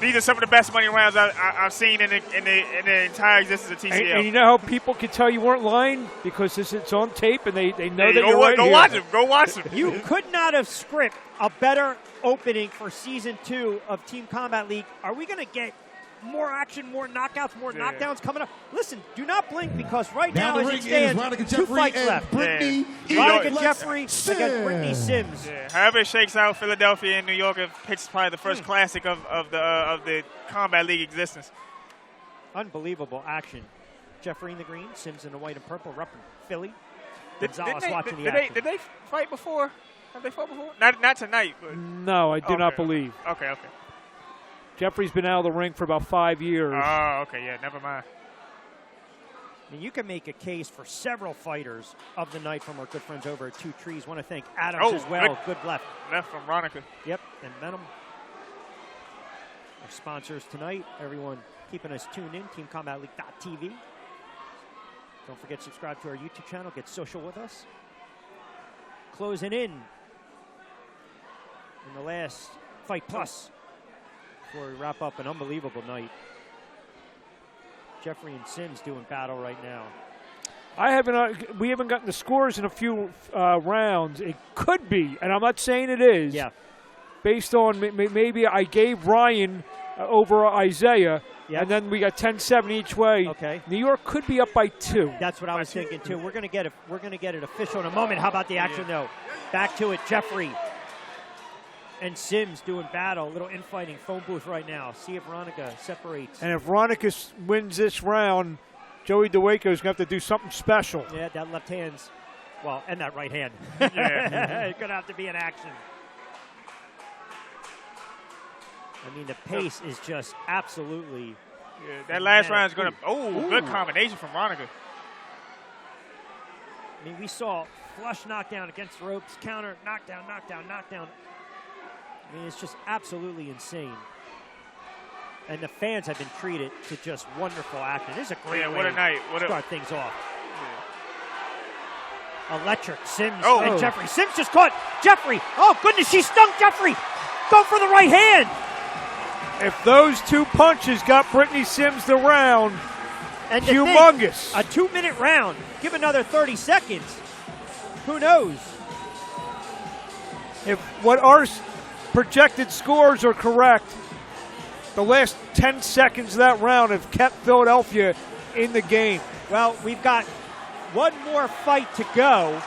These are some of the best money rounds I've seen in the entire existence of TCL. And you know how people can tell you weren't lying? Because it's on tape and they know that you're right Go here. watch them. Go watch them. You could not have scripted a better opening for Season 2 of Team Combat League. Are we going to get more action, more knockouts, more knockdowns coming up? Listen, do not blink because right now, as it stands, 2 fights left. Brittany Veronica Jeffrey against Brittany Sims. Yeah. However it shakes out, Philadelphia and New York have pitched probably the first classic of the Combat League existence. Unbelievable action. Jeffrey in the green, Sims in the white and purple, repping Philly. Gonzalez watching the action. Did they fight before? Have they fought before? Not tonight. But. No, I do not believe. Okay. Jeffrey's been out of the ring for about 5 years. Oh, okay, yeah, never mind. I mean, you can make a case for several fighters of the night from our good friends over at 2 Trees. Want to thank Adams as well. Good left. Left from Ronica. Yep, and Venom. Our sponsors tonight. Everyone keeping us tuned in. TeamCombatLeague.tv. Don't forget to subscribe to our YouTube channel. Get social with us. Closing in the last Fight Plus before we wrap up an unbelievable night. Jeffrey and Sims doing battle right now. We haven't gotten the scores in a few rounds. It could be, and I'm not saying it is. Yeah. Based on maybe I gave Ryan over Isaiah, Yep. and then we got 10-7 each way. Okay. New York could be up by 2. That's what I was thinking too. We're gonna get it official in a moment. How about the action though? Back to it, Jeffrey and Sims doing battle. A little infighting phone booth right now. See if Veronica separates. And if Veronica wins this round, Joey DeWaco's gonna have to do something special. Yeah, that left hand's, well, and that right hand. Yeah. It's gonna have to be an action. I mean, the pace is just absolutely. Yeah, that last round is going to. Good combination from Veronica. I mean, we saw flush knockdown against the ropes, counter, knockdown, knockdown, knockdown. I mean, it's just absolutely insane. And the fans have been treated to just wonderful action. This is a great way what a night. to start things off. Yeah. Electric. Sims and Jeffrey. Sims just caught Jeffrey. Oh, goodness, she stung Jeffrey. Go for the right hand. If those 2 punches got Brittany Sims the round, and humongous. A 2-minute round. Give another 30 seconds. Who knows? If what our projected scores are correct, the last 10 seconds of that round have kept Philadelphia in the game. Well, we've got one more fight to go.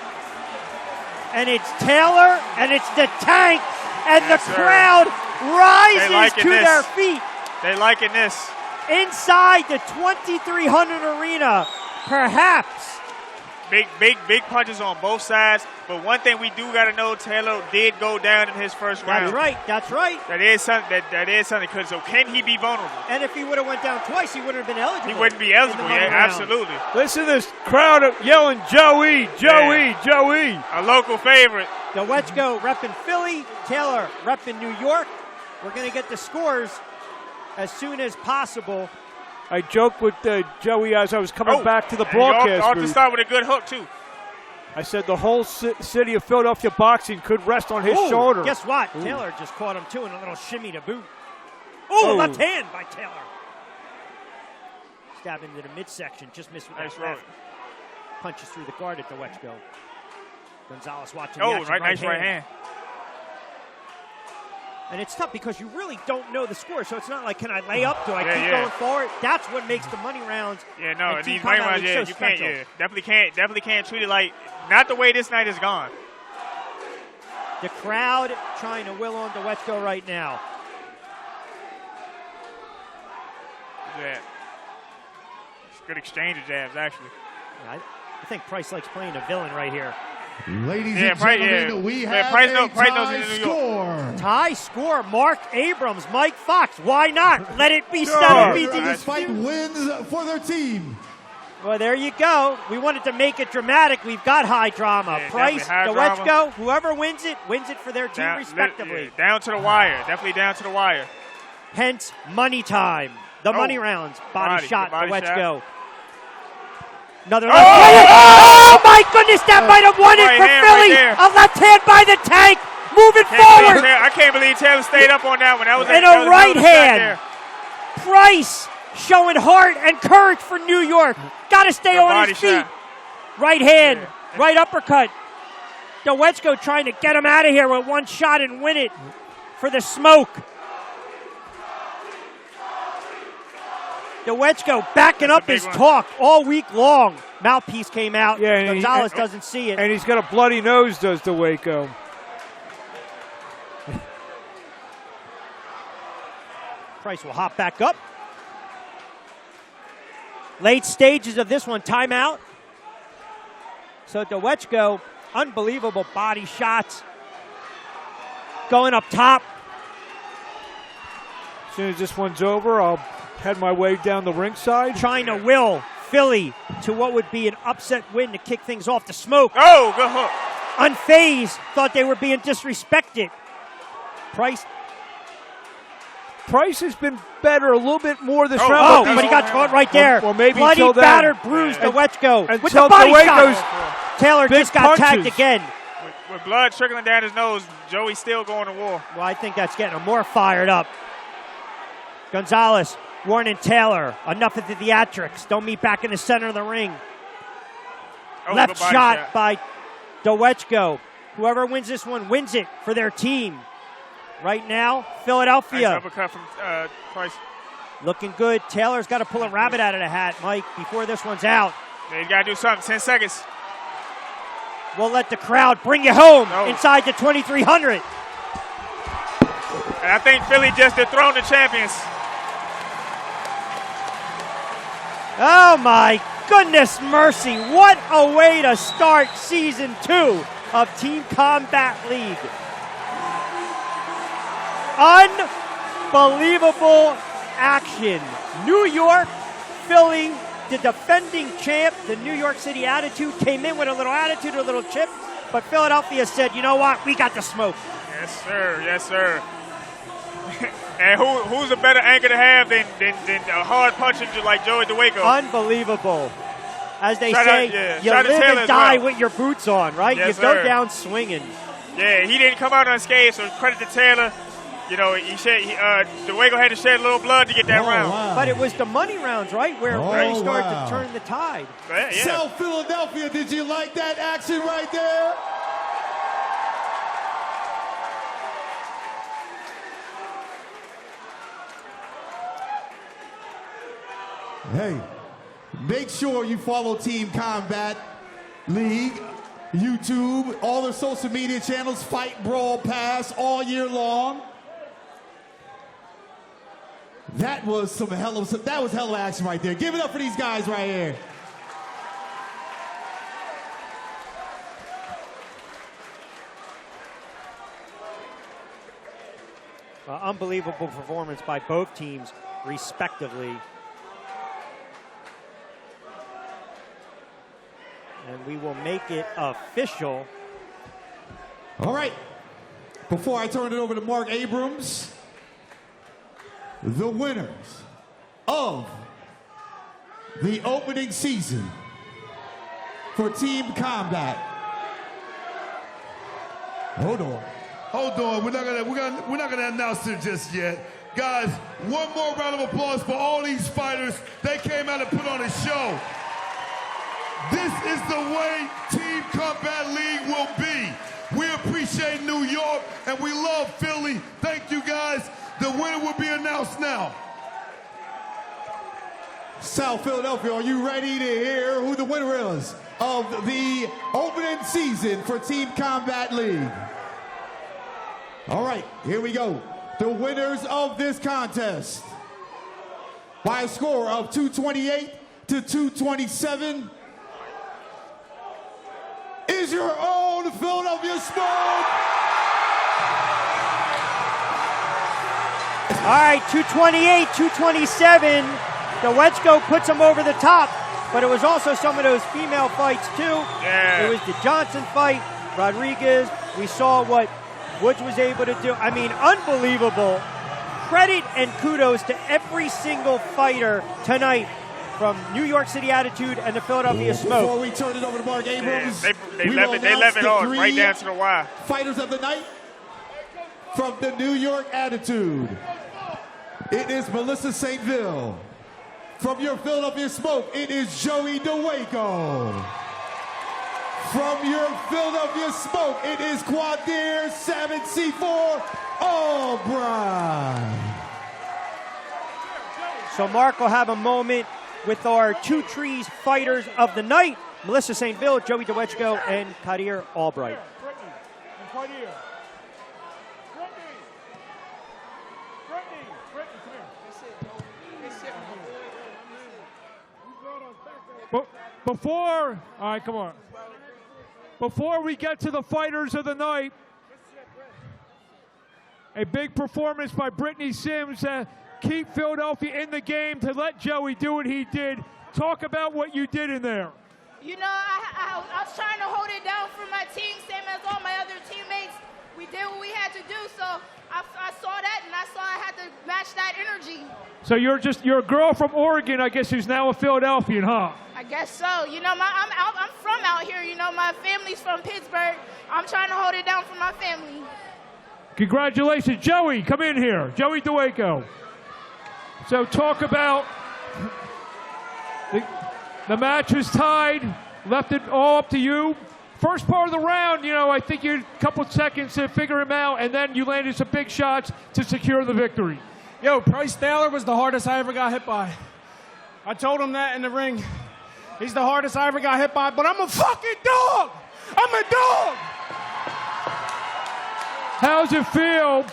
And it's Taylor, and it's the Tank, and the crowd rises to their feet. They liking this. Inside the 2300 arena, perhaps. Big punches on both sides. But one thing we do got to know, Taylor did go down in his first round. That's right. That is something. So can he be vulnerable? And if he would have went down twice, he wouldn't have been eligible. He wouldn't be eligible, yeah, absolutely. Listen to this crowd yelling, Joey, Joey, Joey. A local favorite. The Wetchko repping Philly, Taylor repping New York. We're going to get the scores as soon as possible. I joked with Joey as I was coming back to the broadcast off booth. to start with a good hook, too. I said the whole city of Philadelphia boxing could rest on his Ooh, shoulder. Guess what? Taylor just caught him, too, in a little shimmy to boot. Ooh, left hand by Taylor. Stabbed into the midsection. Just missed with that left. Punches through the guard at Dowetchko. Gonzalez watching the action. Nice right hand. And it's tough because you really don't know the score, so it's not like, can I lay up? Do I keep going forward? That's what makes the money rounds. Yeah, no, these money rounds, you can't. Definitely can't treat it like not the way this night is gone. The crowd trying to will on Dowetchko right now. Yeah, it's good exchange of jabs, actually. I think Price likes playing a villain right here. Ladies and gentlemen, we have a tie score. Tie score, Mark Abrams, Mike Fox. Why not? Let it be 7 This fight wins for their team. Well, there you go. We wanted to make it dramatic. We've got high drama. Yeah, Price, Dowetchko, whoever wins it for their team respectively. Down to the wire. Definitely down to the wire. Hence, money time. The money rounds. Body shot, Dowetchko. Another left hand. Oh, my goodness, that might have won it for Philly. A left hand by the tank. Moving forward. I can't believe Taylor stayed up on that one. That was and a right hand. Price showing heart and courage for New York. Got to stay on his feet. Right hand, right uppercut. Dowetchko trying to get him out of here with one shot and win it for the smoke. Dowetchko backing up his talk all week long. Mouthpiece came out. Yeah, Gonzalez doesn't see it. And he's got a bloody nose, does Dowetchko. Price will hop back up. Late stages of this one, timeout. So Dowetchko, unbelievable body shots. Going up top. As soon as this one's over, I'll head my way down the ringside. Trying to will Philly to what would be an upset win to kick things off. The smoke. Oh, good hook. Unfazed, thought they were being disrespected. Price has been better a little bit more this round. Oh, but he got caught right there. Well, maybe bloody, until then. battered, bruised Dowetchko with Until the body Dowetchko's shot. Taylor big just got punches. tagged again. With blood trickling down his nose, Joey's still going to war. Well, I think that's getting him more fired up. Gonzalez warning Taylor, enough of the theatrics. Don't meet back in the center of the ring. Left shot by Dowetchko. Whoever wins this one wins it for their team. Right now, Philadelphia. Nice uppercut from Price. Looking good. Taylor's got to pull a rabbit out of the hat, Mike, before this one's out. Yeah, you got to do something. 10 seconds. We'll let the crowd bring you home inside the 2,300. And I think Philly just dethroned the champions. Oh, my goodness mercy. What a way to start Season 2 of Team Combat League. Unbelievable action. New York, Philly, the defending champ, the New York City Attitude, came in with a little attitude, a little chip, but Philadelphia said, you know what, we got the smoke. Yes, sir. Yes, sir. And who's a better anchor to have than a hard puncher like Joey Dowetchko? Unbelievable. As they say, you live and die with your boots on, right? Yes, you go down swinging. Yeah, he didn't come out unscathed, so credit to Taylor. You know, Dowetchko had to shed a little blood to get that round. Wow. But it was the money rounds, right, where he started to turn the tide. South Philadelphia, did you like that action right there? Hey, make sure you follow Team Combat League, YouTube, all their social media channels, Fight, Brawl, Pass, all year long. That was hell of action right there. Give it up for these guys right here. Unbelievable performance by both teams, respectively. And we will make it official. All right. Before I turn it over to Mark Abrams, the winners of the opening season for Team Combat Hold on. Hold on. We're not gonna announce it just yet. Guys, one more round of applause for all these fighters. They came out and put on a show. This is the way Team Combat League will be. We appreciate New York and we love Philly. Thank you guys. The winner will be announced now. South Philadelphia, are you ready to hear who the winner is of the opening season for Team Combat League? All right, here we go. The winners of this contest by a score of 228 to 227 is your own Philadelphia Smoke. All right, 228, 227. Dewechko puts him over the top, but it was also some of those female fights too. Yeah. It was the Johnson fight, Rodriguez. We saw what Woods was able to do. I mean, unbelievable. Credit and kudos to every single fighter tonight from New York City Attitude and the Philadelphia Smoke. Before we turn it over to Mark Abrams, they left it on right down to the wire. Fighters of the night from the New York Attitude. It is Melissa Stainville. From your Philadelphia Smoke, it is Joey DeWaco. From your Philadelphia Smoke, it is Quadir 7C4 Albright. So Mark will have a moment with our two trees fighters of the night, Melissa Stainville, Joey DeWechko, and Quadir Albright. All right, come on. Before we get to the fighters of the night, a big performance by Brittany Sims to keep Philadelphia in the game, to let Joey do what he did. Talk about what you did in there. You know, I was trying to hold it down for my team, same as all my other teammates. We did what we had to do, so I saw that, and I saw I had to match that energy. So you're a girl from Oregon, I guess, who's now a Philadelphian, huh? I guess so. You know, I'm from out here. You know, my family's from Pittsburgh. I'm trying to hold it down for my family. Congratulations. Joey, come in here. Joey DeWaco. So talk about the match was tied, left it all up to you. First part of the round, you know, I think you had a couple seconds to figure him out, and then you landed some big shots to secure the victory. Yo, Bryce Taylor was the hardest I ever got hit by. I told him that in the ring. He's the hardest I ever got hit by, but I'm a fucking dog. I'm a dog. How's it feel?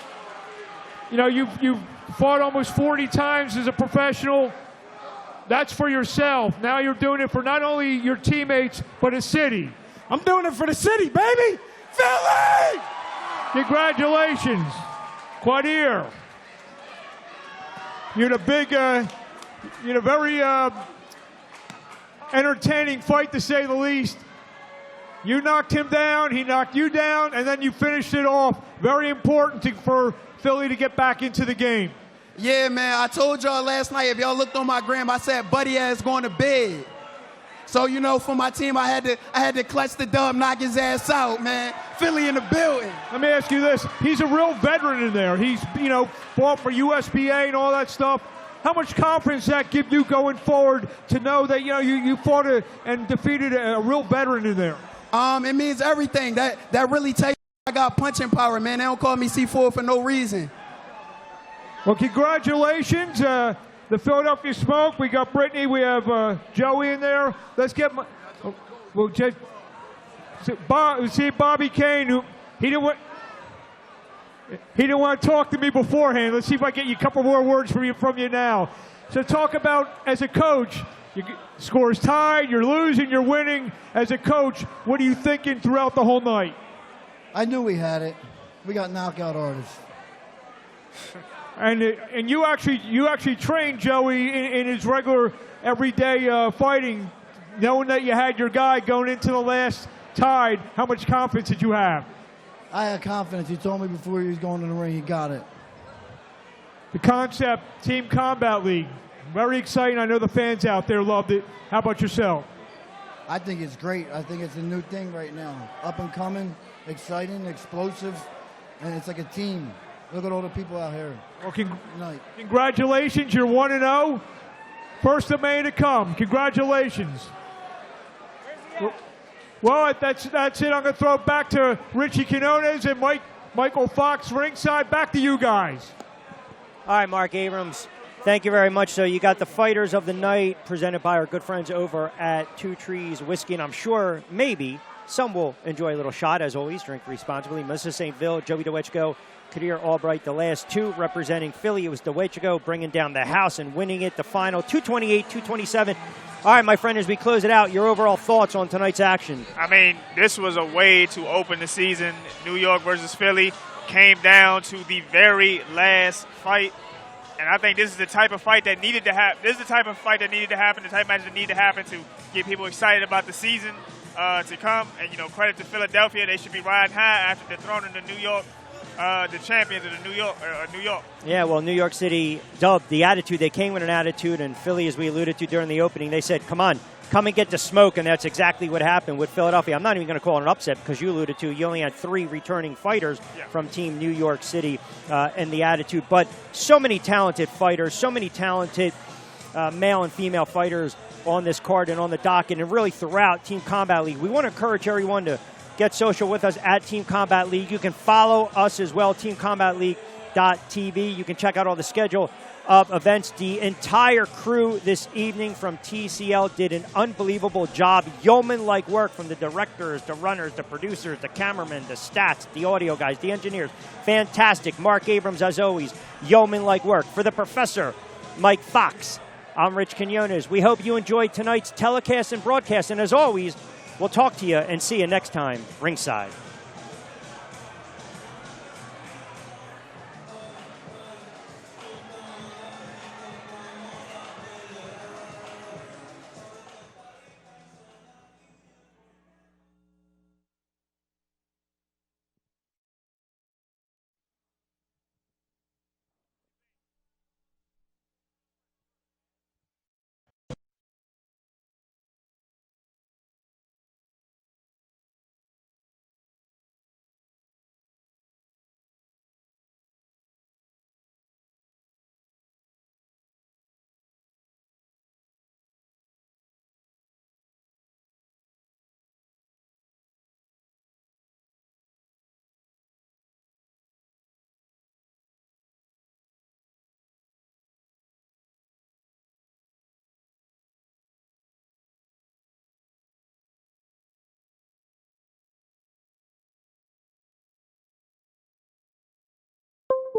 You know, you've fought almost 40 times as a professional. That's for yourself. Now you're doing it for not only your teammates, but a city. I'm doing it for the city, baby. Philly! Congratulations. Quadir. You had a big, you had a very entertaining fight, to say the least. You knocked him down, he knocked you down, and then you finished it off. Very important for Philly to get back into the game. Yeah, man, I told y'all last night, if y'all looked on my gram, I said buddy ass going to bed. So, you know, for my team, I had to clutch the dub, knock his ass out, man. Philly in the building. Let me ask you this. He's a real veteran in there. He's, you know, fought for USPA and all that stuff. How much confidence does that give you going forward to know that, you know, you fought and defeated a real veteran in there? It means everything. That really takes. I got punching power, man. They don't call me C4 for no reason. Well, congratulations. The Philadelphia Smoke, we got Brittany, we have Joey in there. Let's get, we'll just see Bobby Kane, who he didn't want to talk to me beforehand. Let's see if I get you a couple more words from you now. So talk about, as a coach, your score's tied, you're losing, you're winning. As a coach, what are you thinking throughout the whole night? I knew we had it. We got knockout artists. And you actually trained Joey in his regular everyday fighting, knowing that you had your guy going into the last tied. How much confidence did you have? I had confidence. He told me before he was going in the ring, he got it. The concept, Team Combat League, very exciting. I know the fans out there loved it. How about yourself? I think it's great. I think it's a new thing right now. Up and coming, exciting, explosive, and it's like a team. Look at all the people out here. Well, congratulations, you're 1-0. First of May to come. Congratulations. Well, that's it. I'm going to throw it back to Richie Quinones and Michael Fox ringside. Back to you guys. All right, Mark Abrams, thank you very much. So you got the fighters of the night presented by our good friends over at Two Trees Whiskey, and I'm sure maybe some will enjoy a little shot. As always, drink responsibly. Melissa Stainville, Joey DeWetchko, Kadir Albright, the last two representing Philly. It was DeWetchko bringing down the house and winning it, the final 228-227. All right, my friend, as we close it out, your overall thoughts on tonight's action? I mean, this was a way to open the season. New York versus Philly came down to the very last fight. And I think this is the type of fight that needed to happen. This is the type of fight that needed to happen, the type of match that needed to happen to get people excited about the season to come. And, you know, credit to Philadelphia. They should be riding high after dethroning the New York, the champions of the New York. Yeah, well, New York City dubbed the attitude. They came with an attitude, and Philly, as we alluded to during the opening, they said, come on, come and get the smoke, and that's exactly what happened with Philadelphia. I'm not even going to call it an upset because you alluded to you only had 3 returning fighters from Team New York City and the attitude. But so many talented fighters, so many talented male and female fighters on this card and on the docket, and really throughout Team Combat League. We want to encourage everyone to get social with us at Team Combat League. You can follow us as well, teamcombatleague.tv. You can check out all the schedule of events. The entire crew this evening from TCL did an unbelievable job. Yeoman-like work from the directors, the runners, the producers, the cameramen, the stats, the audio guys, the engineers. Fantastic. Mark Abrams, as always, yeoman-like work. For the professor, Mike Fox, I'm Rich Quinones. We hope you enjoyed tonight's telecast and broadcast. And as always, we'll talk to you and see you next time ringside.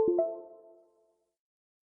you